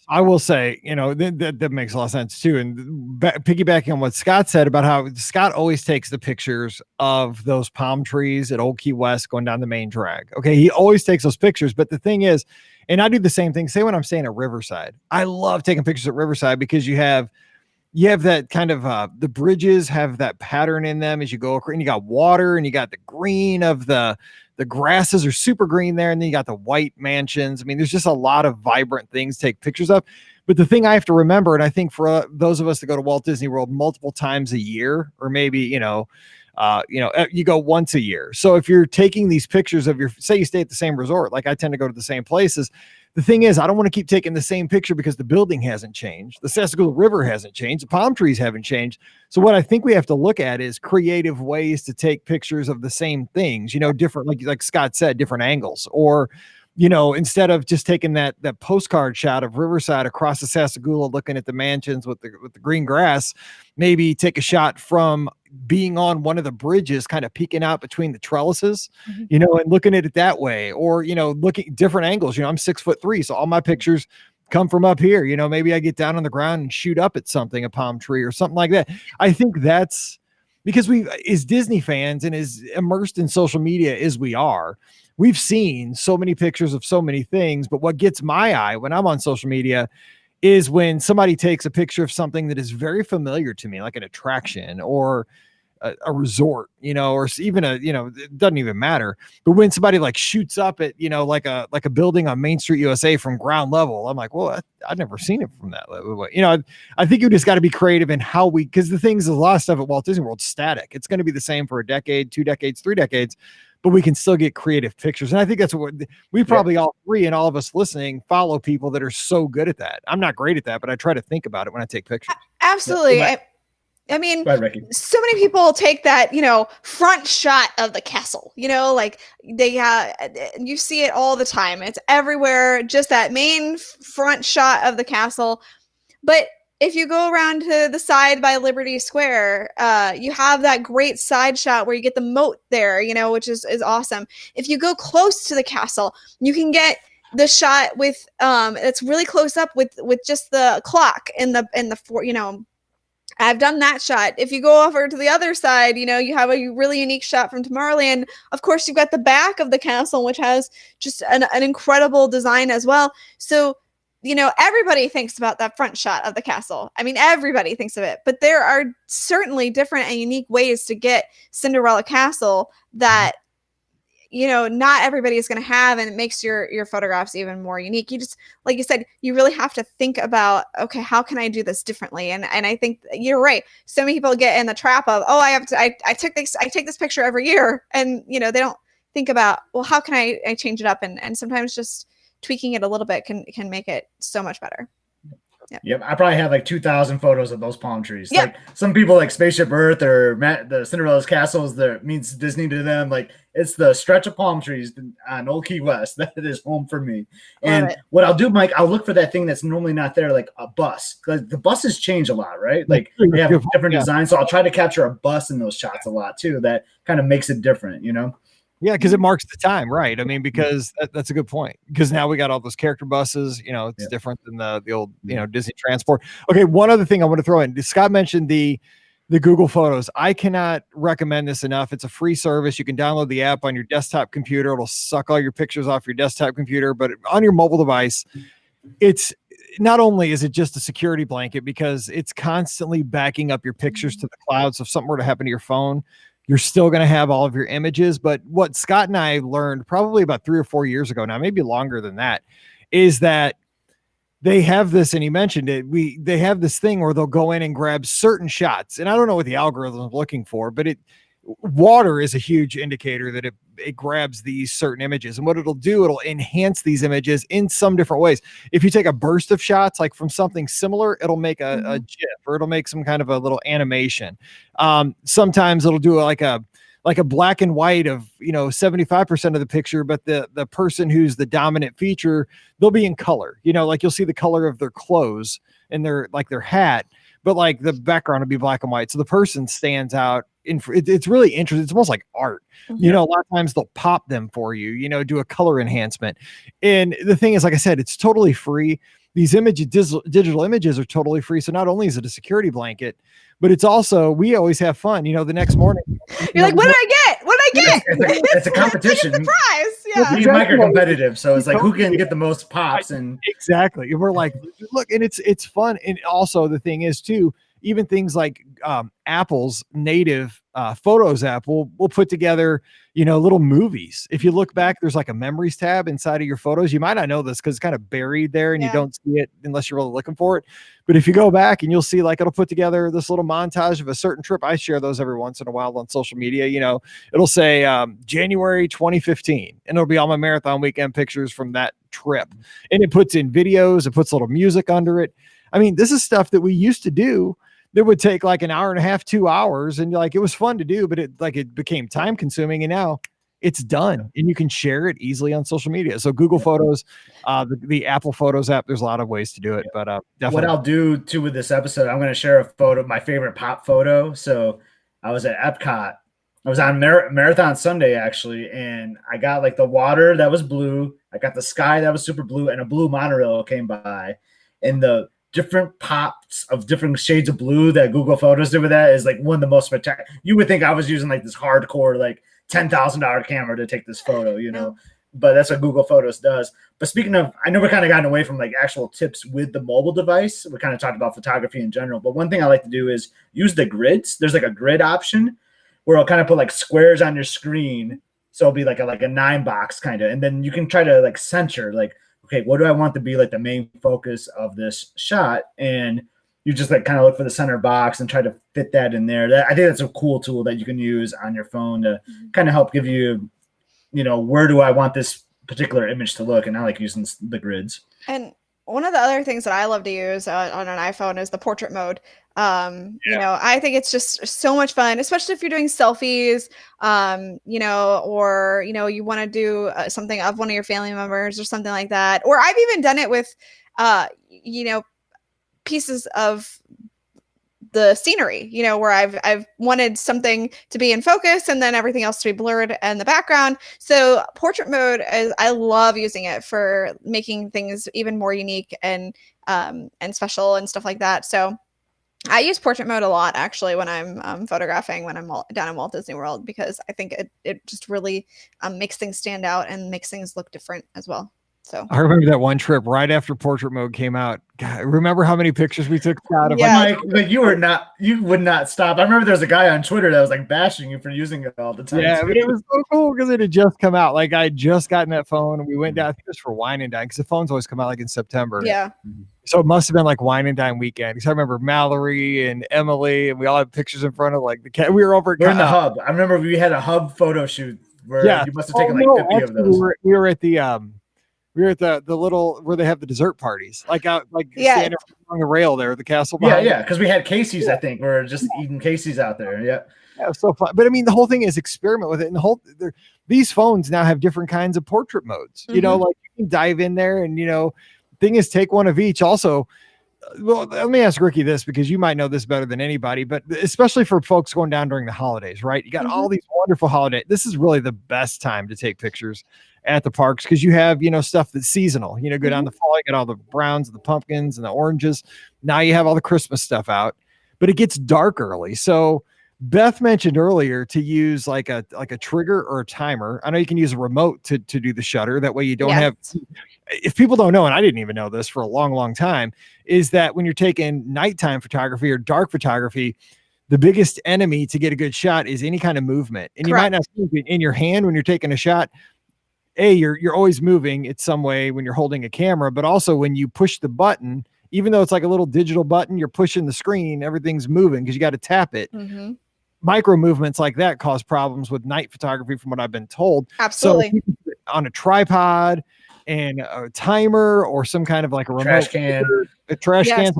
I will say, that makes a lot of sense too. And piggybacking on what Scott said about how Scott always takes the pictures of those palm trees at Old Key West going down the main drag. Okay. He always takes those pictures. But the thing is, and I do the same thing, say when I'm staying at Riverside, I love taking pictures at Riverside because you have that kind of, the bridges have that pattern in them as you go across, and you got water, and you got the green of the grasses are super green there. And then you got the white mansions. I mean, there's just a lot of vibrant things to take pictures of. But the thing I have to remember, and I think for those of us that go to Walt Disney World multiple times a year, or maybe, You go once a year. So if you're taking these pictures of say you stay at the same resort, like I tend to go to the same places. The thing is, I don't want to keep taking the same picture because the building hasn't changed. The Sassagoula River hasn't changed. The palm trees haven't changed. So what I think we have to look at is creative ways to take pictures of the same things, different, like Scott said, different angles, or, instead of just taking that postcard shot of Riverside across the Sassagoula, looking at the mansions with the green grass, maybe take a shot from being on one of the bridges, kind of peeking out between the trellises, and looking at it that way, or, looking at different angles. I'm 6'3", so all my pictures come from up here. Maybe I get down on the ground and shoot up at something, a palm tree or something like that. I think that's because as Disney fans and as immersed in social media as we are, we've seen so many pictures of so many things. But what gets my eye when I'm on social media is when somebody takes a picture of something that is very familiar to me, like an attraction or a resort, or even it doesn't even matter. But when somebody like shoots up at, like a building on Main Street, USA from ground level, I'm like, well, I've never seen it from that level. I think you just got to be creative in how because the things, a lot of stuff at Walt Disney World static. It's going to be the same for a decade, 2 decades, 3 decades, but we can still get creative pictures. And I think that's what we probably all three and all of us listening follow people that are so good at that. I'm not great at that, but I try to think about it when I take pictures. Absolutely. I mean, so many people take that, front shot of the castle, like you see it all the time. It's everywhere, just that main front shot of the castle. But if you go around to the side by Liberty Square, you have that great side shot where you get the moat there, which is awesome. If you go close to the castle, you can get the shot with it's really close up with just the clock and the I've done that shot. If you go over to the other side, you have a really unique shot from Tomorrowland. Of course, you've got the back of the castle, which has just an incredible design as well. So, everybody thinks about that front shot of the castle. I mean, everybody thinks of it, but there are certainly different and unique ways to get Cinderella Castle that, not everybody is going to have, and it makes your photographs even more unique. You just, like you said, you really have to think about, okay, how can I do this differently? And I think you're right. So many people get in the trap of, I take this picture every year, and they don't think about, well, how can I change it up? And sometimes just tweaking it a little bit can make it so much better. Yep. I probably have like 2,000 photos of those palm trees. Yep. Like some people like Spaceship Earth or the Cinderella's castles that means Disney to them. Like it's the stretch of palm trees on Old Key West that is home for me. And what I'll do, Mike, I'll look for that thing that's normally not there, like a bus. Because the buses change a lot, right? Like they have different designs. So I'll try to capture a bus in those shots a lot too. That kind of makes it different, Yeah, because it marks the time, right? I mean, because that's a good point. Because now we got all those character buses. It's different than the old, Disney Transport. Okay, one other thing I want to throw in. Scott mentioned the Google Photos. I cannot recommend this enough. It's a free service. You can download the app on your desktop computer. It'll suck all your pictures off your desktop computer, but on your mobile device, it's not only is it just a security blanket because it's constantly backing up your pictures to the cloud. So if something were to happen to your phone, you're still going to have all of your images. But what Scott and I learned probably about 3 or 4 years ago now, maybe longer than that, is that they have this, and he mentioned it, they have this thing where they'll go in and grab certain shots. And I don't know what the algorithm is looking for, but water is a huge indicator that it grabs these certain images. And what it'll do, it'll enhance these images in some different ways. If you take a burst of shots, like from something similar, it'll make a GIF, or it'll make some kind of a little animation. Sometimes it'll do like a black and white of 75% of the picture, but the person who's the dominant feature, they'll be in color. Like you'll see the color of their clothes and their hat, but like the background will be black and white. So the person stands out. It's really interesting. It's almost like art. A lot of times they'll pop them for you, do a color enhancement. And the thing is, like I said, it's totally free. These digital images are totally free. So not only is it a security blanket, but it's also, we always have fun. The next morning, you're like, what did I get? What did I get? It's a competition. It's a surprise. Yeah. We Mike are competitive. So it's like, who can get the most pops? And exactly. And we're like, look, and it's fun. And also the thing is too, even things like Apple's native Photos app will put together, little movies. If you look back, there's like a memories tab inside of your photos. You might not know this because it's kind of buried there and you don't see it unless you're really looking for it. But if you go back and you'll see, like, it'll put together this little montage of a certain trip. I share those every once in a while on social media. It'll say January 2015, and it'll be all my marathon weekend pictures from that trip. And it puts in videos, it puts a little music under it. I mean, this is stuff that we used to do that would take like an hour and a half, 2 hours. And like, it was fun to do, but it became time consuming, and now it's done and you can share it easily on social media. So Google Photos, the Apple Photos app, there's a lot of ways to do it, but definitely. What I'll do too with this episode, I'm going to share a photo, my favorite pop photo. So I was at Epcot. I was on Marathon Sunday actually, and I got like the water that was blue. I got the sky that was super blue, and a blue monorail came by, and the different pops of different shades of blue that Google Photos did with that is like one of the most spectacular. You would think I was using like this hardcore, like $10,000 camera to take this photo, but that's what Google Photos does. But speaking of, I know we're kind of gotten away from like actual tips with the mobile device. We kind of talked about photography in general, but one thing I like to do is use the grids. There's like a grid option where I'll kind of put like squares on your screen. So it'll be like a 9 box kind of, and then you can try to like center, like, okay, what do I want to be like the main focus of this shot? And you just like kind of look for the center box and try to fit that in there. I think that's a cool tool that you can use on your phone to kind of help give you, where do I want this particular image to look? And I like using the grids. And one of the other things that I love to use on an iPhone is the portrait mode. I think it's just so much fun, especially if you're doing selfies, or, you want to do something of one of your family members or something like that. Or I've even done it with, pieces of the scenery, where I've wanted something to be in focus and then everything else to be blurred in the background. So portrait mode I love using it for making things even more unique and special and stuff like that. So I use portrait mode a lot actually when I'm photographing when I'm down in Walt Disney World, because I think it just really makes things stand out and makes things look different as well. So I remember that one trip right after portrait mode came out. God, remember how many pictures we took out of Mike, you would not stop. I remember there was a guy on Twitter that was like bashing you for using it all the time. Yeah, but it was so cool because it had just come out. Like I had just gotten that phone and we went down, I think it was for Wine and Dine, because the phones always come out like in September. Yeah. So it must have been like Wine and Dine weekend. Because I remember Mallory and Emily, and we all had pictures in front of like the cat. We were over in the hub. I remember we had a hub photo shoot where you must have taken 50 of those. We were at the little where they have the dessert parties, standing on the rail there, the castle. Yeah, because we had Casey's. I think we were just eating Casey's out there. Yeah, it was so fun. But I mean, the whole thing is experiment with it, and these phones now have different kinds of portrait modes. Like you can dive in there, and thing is, take one of each. Also, well, let me ask Ricky this, because you might know this better than anybody, but especially for folks going down during the holidays, right? You got all these wonderful holidays. This is really the best time to take pictures at the parks, because you have, stuff that's seasonal, go down the fall, you get all the browns and the pumpkins and the oranges. Now you have all the Christmas stuff out, but it gets dark early. So Beth mentioned earlier to use like a trigger or a timer. I know you can use a remote to do the shutter. That way you don't have, if people don't know, and I didn't even know this for a long, long time, is that when you're taking nighttime photography or dark photography, the biggest enemy to get a good shot is any kind of movement. And you might not see it in your hand when you're taking a shot. You're always moving in some way when you're holding a camera, but also when you push the button, even though it's like a little digital button, you're pushing the screen, everything's moving because you got to tap it. Micro movements like that cause problems with night photography, from what I've been told. Absolutely. So on a tripod and a timer or some kind of like a remote trash can, trash can.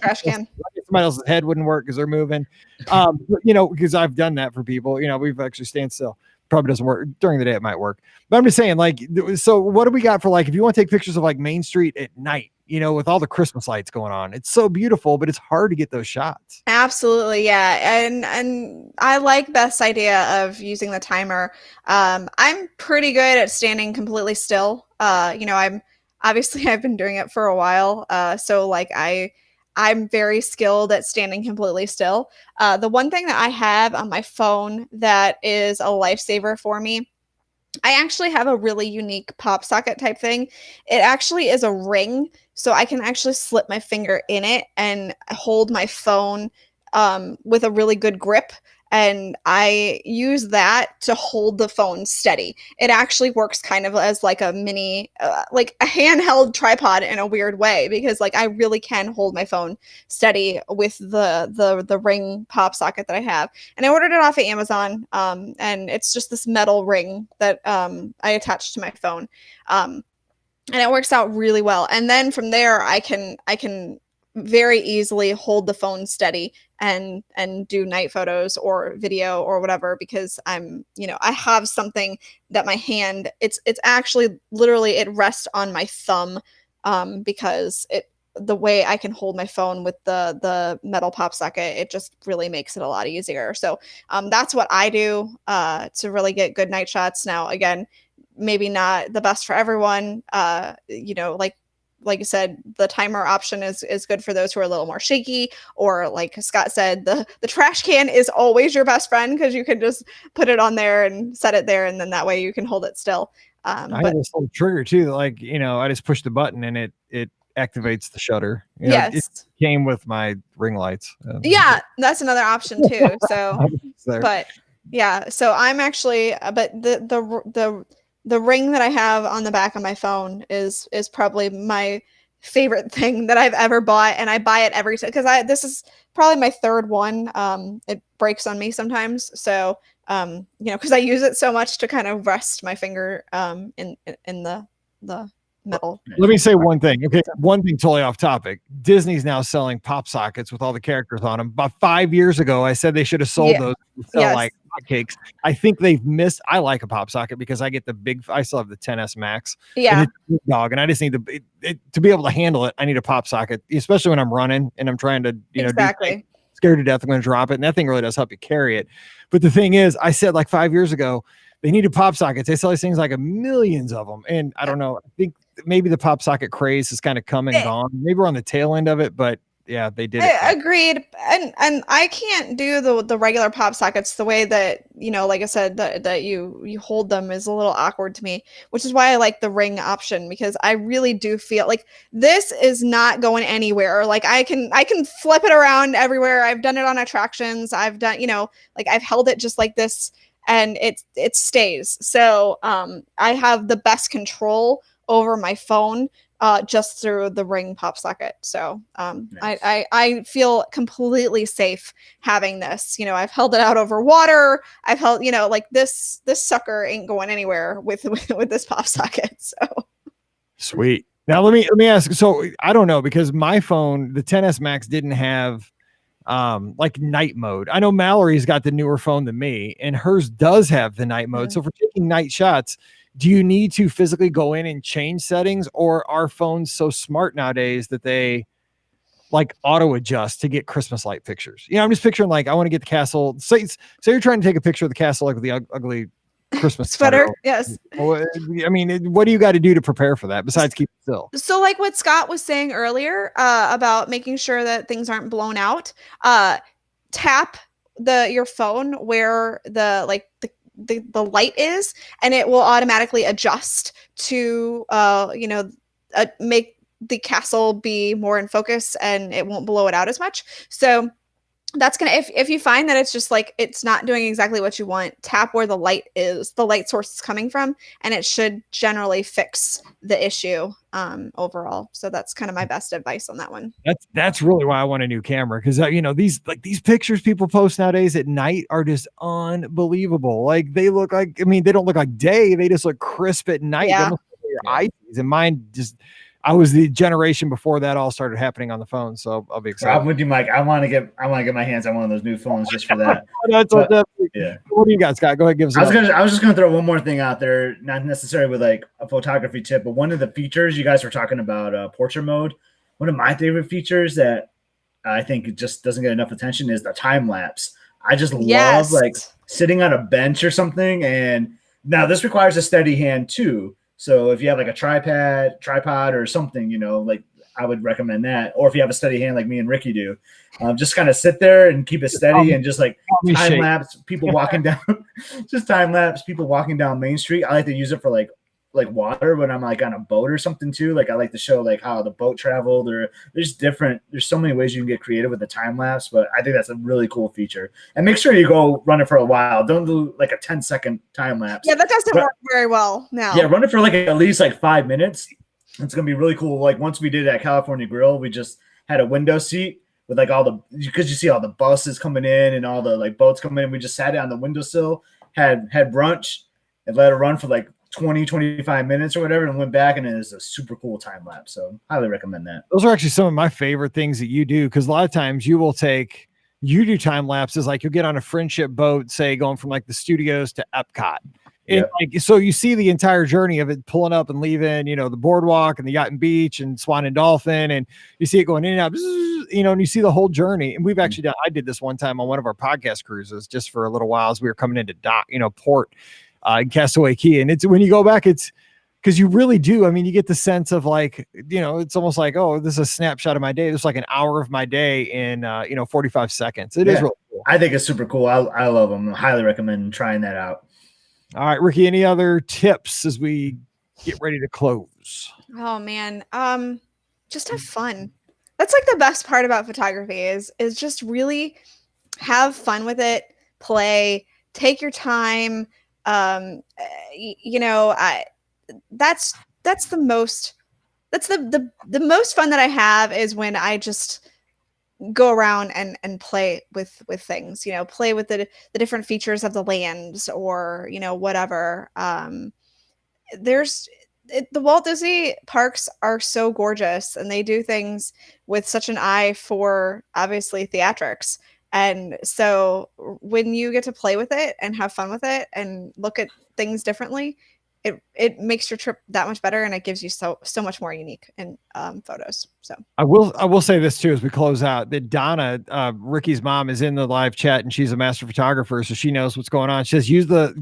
Somebody else's head wouldn't work because they're moving. Because I've done that for people. We've actually stand still. Probably doesn't work during the day. It might work, but I'm just saying, so what do we got for if you want to take pictures of like Main Street at night, with all the Christmas lights going on? It's so beautiful, but it's hard to get those shots. Absolutely. Yeah. And I like Beth's idea of using the timer. I'm pretty good at standing completely still. I've been doing it for a while. So I'm very skilled at standing completely still. The one thing that I have on my phone that is a lifesaver for me, I actually have a really unique pop socket type thing. It actually is a ring, so I can actually slip my finger in it and hold my phone with a really good grip. And I use that to hold the phone steady. It actually works kind of as like a mini, like a handheld tripod in a weird way, because like I really can hold my phone steady with the ring pop socket that I have. And I ordered it off of Amazon, and it's just this metal ring that I attach to my phone, and it works out really well. And then from there, I can very easily hold the phone steady and do night photos or video or whatever, because I'm, I have something that my hand, it's actually literally, it rests on my thumb, because the way I can hold my phone with the metal pop socket, it just really makes it a lot easier. So that's what I do to really get good night shots. Now, again, maybe not the best for everyone. Like you said, the timer option is good for those who are a little more shaky, or like Scott said, the trash can is always your best friend, because you can just put it on there and set it there, and then that way you can hold it still. I have this little trigger too, like, I just push the button and it activates the shutter. Yes. It came with my ring lights. Yeah, that's another option too. So, but yeah, so I'm actually, but the ring that I have on the back of my phone is probably my favorite thing that I've ever bought, and I buy it every time, because this is probably my third one. It breaks on me sometimes, so because I use it so much to kind of rest my finger in the metal. Let me say one thing. Okay, one thing totally off topic. Disney's now selling pop sockets with all the characters on them. About 5 years ago, I said they should have sold those. Like hotcakes. I think they've missed. I like a pop socket because I get the big. I still have the 10S Max. Yeah. And it's a big dog, and I just need to be able to handle it. I need a pop socket, especially when I'm running and I'm trying to, exactly. Scared to death I'm going to drop it, and that thing really does help you carry it. But the thing is, I said like 5 years ago, they needed pop sockets. They sell these things like millions of them, and I don't know. I think maybe the pop socket craze has kind of come and gone. Maybe we're on the tail end of it, but yeah, they did it. Agreed. And I can't do the regular pop sockets the way that, like I said, that you hold them is a little awkward to me, which is why I like the ring option, because I really do feel like this is not going anywhere. Like I can flip it around everywhere. I've done it on attractions. I've done, like I've held it just like this, and it stays. So I have the best control over my phone just through the ring pop socket. So nice. I feel completely safe having this. I've held it out over water. I've held, like this sucker ain't going anywhere with this pop socket. So sweet. Now let me ask. So I don't know, because my phone, the 10S Max, didn't have like night mode. I know Mallory's got the newer phone than me, and hers does have the night mode. So for taking night shots, do you need to physically go in and change settings, or are phones so smart nowadays that they like auto adjust to get Christmas light pictures? I'm just picturing, like, I want to get the castle. Say you're trying to take a picture of the castle, like with the ugly Christmas sweater. Yes. I mean, what do you got to do to prepare for that besides keep it still? So like what Scott was saying earlier about making sure that things aren't blown out, tap your phone where the light is, and it will automatically adjust to make the castle be more in focus, and it won't blow it out as much. So that's gonna, if you find that it's just like it's not doing exactly what you want, tap where the light source is coming from, and it should generally fix the issue overall. So that's kind of my best advice on that one. That's really why I want a new camera, because these pictures people post nowadays at night are just unbelievable. Like they look like, they don't look like day, they just look crisp at night. Yeah. They almost look like your eyes, and mine just. I was the generation before that all started happening on the phone, so I'll be excited. I'm with you, Mike. I want to get my hands on one of those new phones just for that. Yeah. What do you got, Scott? Go ahead, give us. I was just gonna throw one more thing out there, not necessarily with like a photography tip, but one of the features you guys were talking about, portrait mode. One of my favorite features that I think it just doesn't get enough attention is the time lapse. I just love like sitting on a bench or something, and now this requires a steady hand too. So if you have like a tripod or something, like I would recommend that. Or if you have a steady hand like me and Ricky do, just kind of sit there and keep it steady and just like time lapse people walking down, just time lapse people walking down Main Street. I like to use it for like like water when I'm like on a boat or something too. Like I like to show like how the boat traveled, or there's so many ways you can get creative with the time lapse, but I think that's a really cool feature. And make sure you go run it for a while. Don't do like a 10-second time lapse. Yeah, that doesn't work very well now. Yeah, run it for like at least like 5 minutes. It's gonna be really cool. Like once we did at California Grill, we just had a window seat with like because you see all the buses coming in and all the like boats coming in. We just sat on the windowsill, had brunch, and let it run for like 20-25 minutes or whatever, and went back, and it is a super cool time lapse. So highly recommend that. Those are actually some of my favorite things that you do, because a lot of times you do time lapses. Like you'll get on a friendship boat, say going from like the studios to Epcot. And like, so you see the entire journey of it pulling up and leaving, the boardwalk and the yacht and beach and Swan and Dolphin, and you see it going in and out, and you see the whole journey. And we've actually I did this one time on one of our podcast cruises just for a little while as we were coming into port in Castaway Cay. And it's when you go back, it's because you really do. I mean, you get the sense of like, it's almost like, oh, this is a snapshot of my day. It's like an hour of my day in, 45 seconds. It is really cool. I think it's super cool. I love them. I highly recommend trying that out. All right, Ricky, any other tips as we get ready to close? Oh man. Just have fun. That's like the best part about photography is just really have fun with it, play, take your time. That's the most fun that I have is when I just go around and play with things, play with the different features of the lands or, whatever. The Walt Disney parks are so gorgeous, and they do things with such an eye for obviously theatrics. And so when you get to play with it and have fun with it and look at things differently, it makes your trip that much better, and it gives you so much more unique in photos. So I will say this too as we close out, that Donna, Ricky's mom, is in the live chat, and she's a master photographer, so she knows what's going on. She says use the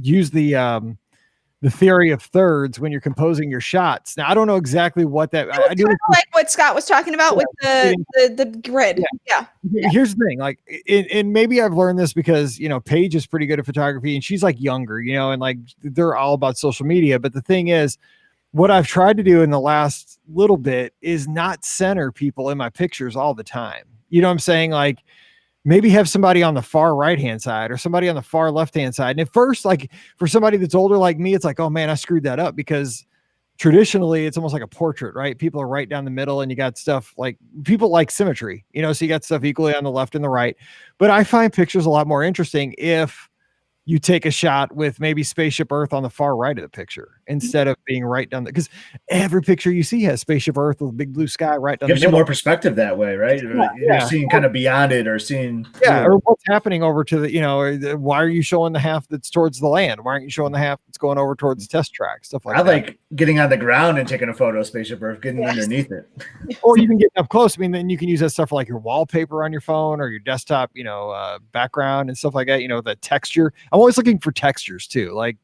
theory of thirds when you're composing your shots. Now I don't know exactly what that I do like what Scott was talking about with the grid. Yeah. Here's the thing, like, and maybe I've learned this because Paige is pretty good at photography, and she's like younger, and like they're all about social media. But the thing is, what I've tried to do in the last little bit is not center people in my pictures all the time. You know what I'm saying? Like, maybe have somebody on the far right-hand side or somebody on the far left-hand side. And at first, like for somebody that's older like me, it's like, oh man, I screwed that up, because traditionally it's almost like a portrait, right? People are right down the middle, and you got stuff like people like symmetry, so you got stuff equally on the left and the right. But I find pictures a lot more interesting if you take a shot with maybe Spaceship Earth on the far right of the picture instead of being right down there, because every picture you see has Spaceship Earth with a big blue sky right down. Gives you more perspective that way, right? You're seeing kind of beyond it, or seeing or what's happening over to the why are you showing the half that's towards the land? Why aren't you showing the half that's going over towards the test track? Stuff like that. I like getting on the ground and taking a photo of Spaceship Earth, getting underneath it. Or you can get up close. I mean, then you can use that stuff for like your wallpaper on your phone or your desktop, background and stuff like that. The texture. I'm always looking for textures too. Like,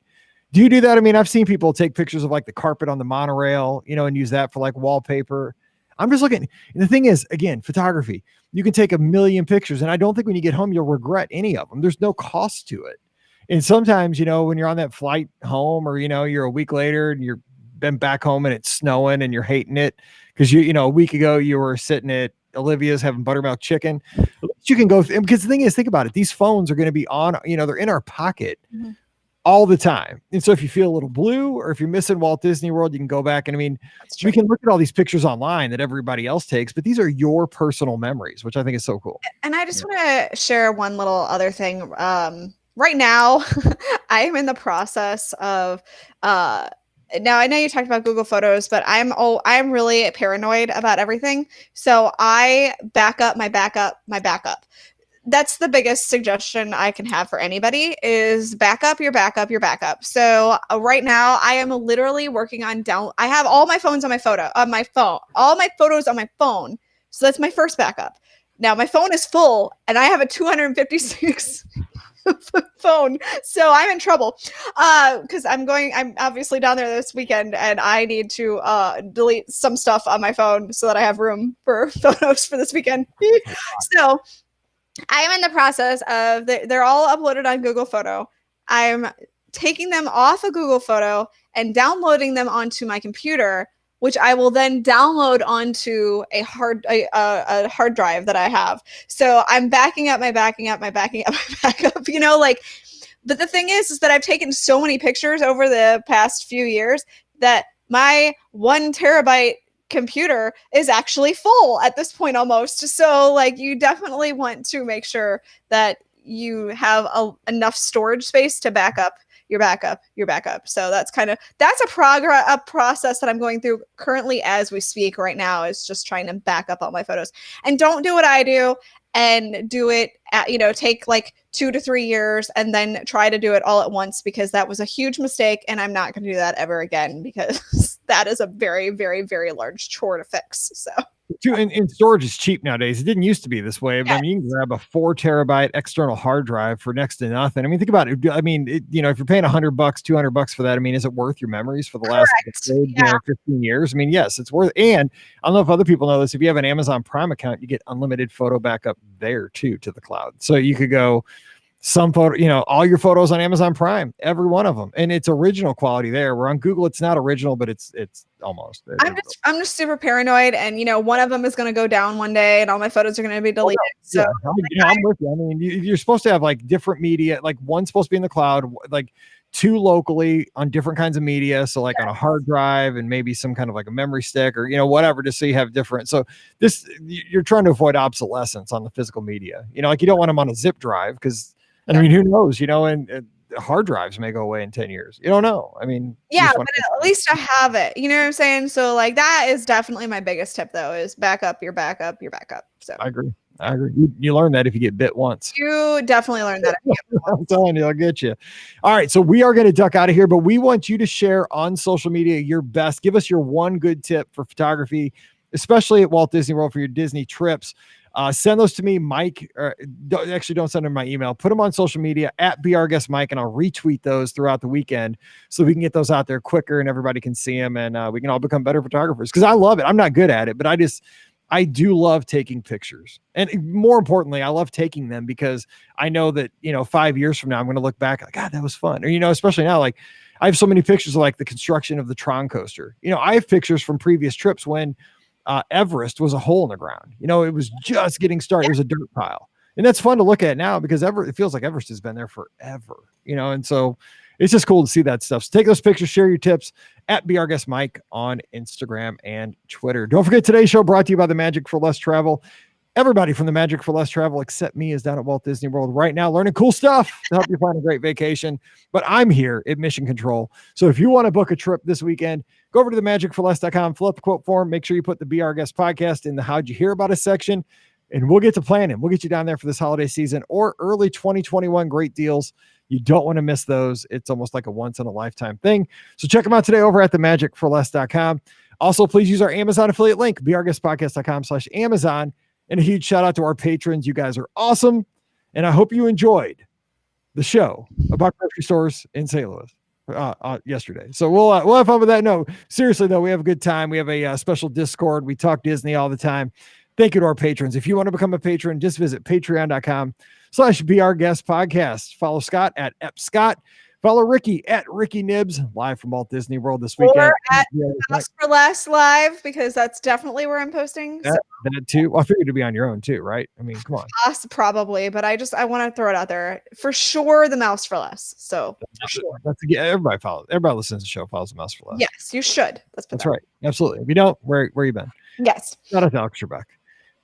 do you do that? I mean, I've seen people take pictures of like the carpet on the monorail, and use that for like wallpaper. I'm just looking. And the thing is, again, photography, you can take a million pictures, and I don't think when you get home, you'll regret any of them. There's no cost to it. And sometimes, when you're on that flight home, or, you're a week later and you're been back home and it's snowing and you're hating it because a week ago you were sitting at Olivia's having buttermilk chicken. You can go, because the thing is, think about it. These phones are going to be on, they're in our pocket all the time. And so if you feel a little blue, or if you're missing Walt Disney World, you can go back. And I mean, we can look at all these pictures online that everybody else takes, but these are your personal memories, which I think is so cool. And I just want to share one little other thing. Right now, I am in the process of, now I know you talked about Google Photos, but I'm really paranoid about everything. So I back up my backup. That's the biggest suggestion I can have for anybody is back up your backup. So right now I am literally working on I have all my phones on my phone, all my photos on my phone. So that's my first backup. Now my phone is full and I have a 256 phone. So I'm in trouble because I'm obviously down there this weekend and I need to delete some stuff on my phone so that I have room for photos for this weekend. So I am in the process of they're all uploaded on Google Photo. I'm taking them off a Google Photo and downloading them onto my computer, which I will then download onto a hard drive that I have. So I'm backing up my backup, you know, like, but the thing is that I've taken so many pictures over the past few years that my 1 terabyte computer is actually full at this point almost. So like, you definitely want to make sure that you have enough storage space to back up your backup. So that's a process that I'm going through currently as we speak right now, is just trying to back up all my photos. And don't do what I do and do it at, take like 2 to 3 years and then try to do it all at once, because that was a huge mistake. And I'm not going to do that ever again, because that is a very, very, very large chore to fix. So. And storage is cheap nowadays. It didn't used to be this way. But, I mean, you can grab a 4 terabyte external hard drive for next to nothing. I mean, think about it. I mean, if you're paying $100, $200 for that, I mean, is it worth your memories for the last 15 years? I mean, yes, it's worth. And I don't know if other people know this. If you have an Amazon Prime account, you get unlimited photo backup there too, to the cloud. So you could go some photo, all your photos on Amazon Prime, every one of them, and it's original quality there. Where on Google, it's not original, but it's almost. I'm just super paranoid, and one of them is going to go down one day, and all my photos are going to be deleted. So I'm with you. I mean, you're supposed to have like different media, like one's supposed to be in the cloud, like 2 locally on different kinds of media. So like on a hard drive and maybe some kind of like a memory stick or whatever, just so you have different. So you're trying to avoid obsolescence on the physical media. Like you don't want them on a zip drive because. I mean, who knows, and hard drives may go away in 10 years. You don't know. I mean, yeah, but at least I have it. You know what I'm saying? So like, that is definitely my biggest tip though, is back up your backup. So I agree. You learn that if you get bit once. You definitely learn that. I'm telling you, I'll get you. All right. So we are going to duck out of here, but we want you to share on social media your best. Give us your one good tip for photography, especially at Walt Disney World for your Disney trips. Send those to me, Mike. Don't send them my email. Put them on social media at Be Our Guest Mike, and I'll retweet those throughout the weekend so we can get those out there quicker and everybody can see them, and we can all become better photographers. Because I love it. I'm not good at it, but I do love taking pictures, and more importantly, I love taking them because I know that 5 years from now I'm going to look back like, God, that was fun. Or especially now, like I have so many pictures of like the construction of the Tron coaster. I have pictures from previous trips when Everest was a hole in the ground. It was just getting started. It was a dirt pile. And that's fun to look at now because it feels like Everest has been there forever, and so it's just cool to see that stuff. So take those pictures, share your tips at Be Our Guest Mike on Instagram and Twitter. Don't forget, today's show brought to you by the Magic for Less Travel. Everybody from the Magic for Less Travel, except me, is down at Walt Disney World right now learning cool stuff to help you find a great vacation. But I'm here at Mission Control. So if you want to book a trip this weekend, go over to themagicforless.com, fill out the quote form, make sure you put the Be Our Guest podcast in the How'd You Hear About Us section, and we'll get to planning. We'll get you down there for this holiday season or early 2021 great deals. You don't want to miss those. It's almost like a once-in-a-lifetime thing. So check them out today over at themagicforless.com. Also, please use our Amazon affiliate link, beourguestpodcast.com/Amazon. And a huge shout out to our patrons. You guys are awesome. And I hope you enjoyed the show about grocery stores in St. Louis yesterday. So we'll have fun with that. No, seriously though, we have a good time. We have a special Discord. We talk Disney all the time. Thank you to our patrons. If you want to become a patron, just visit patreon.com/beourguestpodcast. Follow Scott at epscott. Follow Ricky at Ricky Nibs, live from Walt Disney World this weekend. Or at Mouse for Less live, because that's definitely where I'm posting. That too. Well, I figured to be on your own too, right? I mean, come on. Probably, but I want to throw it out there for sure. The Mouse for Less. So for sure. Everybody follows. Everybody listens to the show follows the Mouse for Less. Yes, you should. That's right. Absolutely. If you don't, where you been? Yes. Shout out to Alex Trebek.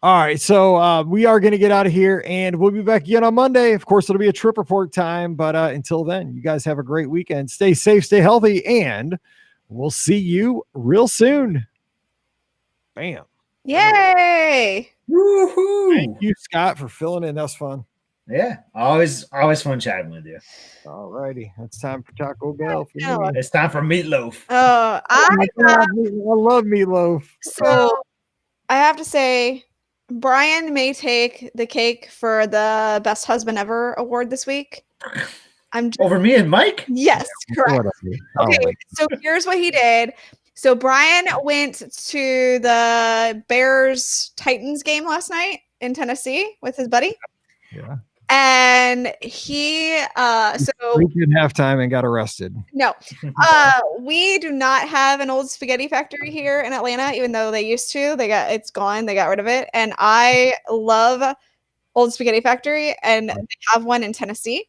All right, so we are going to get out of here, and we'll be back again on Monday. Of course, it'll be a trip report time, but until then, you guys have a great weekend. Stay safe, stay healthy, and we'll see you real soon. Bam. Yay. Woohoo. Thank you, Scott, for filling in. That was fun. Yeah, always fun chatting with you. All righty, it's time for Taco Bell. It's time for meatloaf. I love meatloaf. So I have to say, Brian may take the cake for the Best Husband Ever award this week. Over me and Mike? Yes, correct. Okay, so here's what he did. So Brian went to the Bears-Titans game last night in Tennessee with his buddy. Yeah. And he so we didn't have time and got arrested. no, we do not have an old spaghetti factory here in Atlanta, even though they used to. It's gone. They got rid of it. And I love old spaghetti factory, and they have one in Tennessee.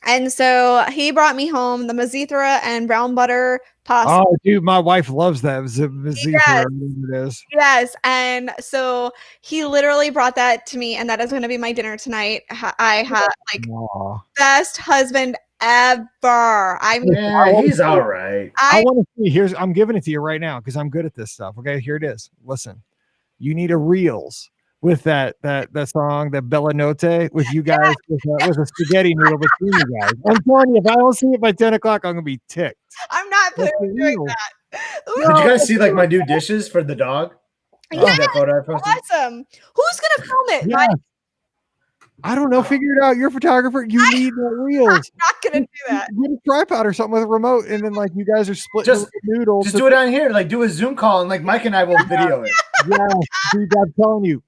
And so he brought me home the Mazithra and brown butter pasta. Oh, dude, my wife loves that. Yes. It is. Yes. And so he literally brought that to me, and that is going to be my dinner tonight. I have best husband ever. He's all right. I want to see. I'm giving it to you right now because I'm good at this stuff. Okay, here it is. Listen, you need a reels with that song, that Bella Notte, with you guys, with a spaghetti noodle between you guys. I'm telling you, if I don't see it by 10 o'clock, I'm gonna be ticked. I'm not doing that. Did you guys see like my new dishes for the dog? Yeah, that photo I posted? Awesome. Who's gonna film it? Yeah. I don't know. Figure it out. You're a photographer. You need the reels. I'm not gonna do that. Get a tripod or something with a remote, and then like you guys are splitting the noodles. Just do it on here. Like do a Zoom call, and like Mike and I will video it. Yeah, dude, I'm telling you,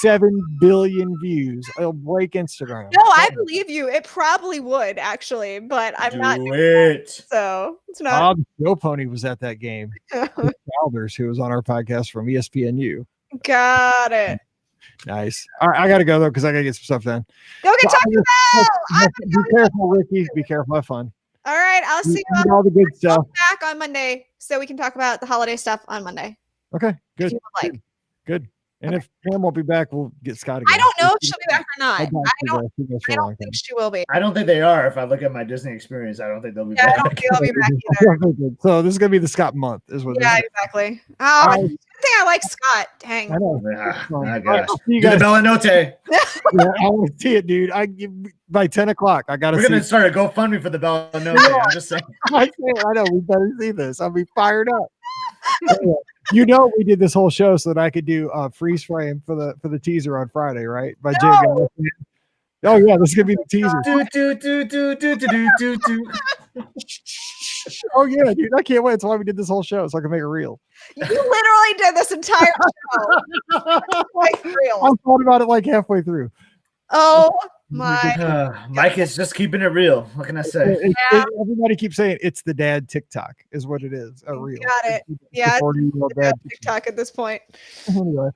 7 billion views. It'll break Instagram. No, I believe you. It probably would actually, but I'm not doing it. So it's not. Joe Pony was at that game. Childers, who was on our podcast from ESPNU. Got it. Nice. All right, I gotta go though because I gotta get some stuff done. Go get Taco Bell. Be careful, Ricky. Be careful. Have fun. All right, I'll see you all the good stuff back on Monday, so we can talk about the holiday stuff on Monday. Okay, good. Good. And if Pam won't be back, we'll get Scott again. I don't know if she'll be back or not. I don't think she will be. I don't think they are. If I look at my Disney experience, I don't think they'll be back. I don't think they'll be back either. So this is gonna be the Scott month, is what. Yeah, exactly. Oh, good thing I like Scott. Dang. I know. Oh gosh. You guys. Bella Notte. Yeah, I want to see it, dude. By 10 o'clock, I gotta. We're gonna start a GoFundMe for the Bella Notte. I'm just saying. I know. We better see this. I'll be fired up. You know, we did this whole show so that I could do a freeze frame for the teaser on Friday, right? By Jay. Oh yeah, this is gonna be the teaser. Oh yeah, dude, I can't wait. That's why we did this whole show, so I can make it real. You literally did this entire show. Like real. I thought about it like halfway through. Oh my! Mike is just keeping it real. What can I say? Everybody keeps saying it's the dad TikTok is what it is. A real. Got it. Yeah, it's dad TikTok at this point. Anyway.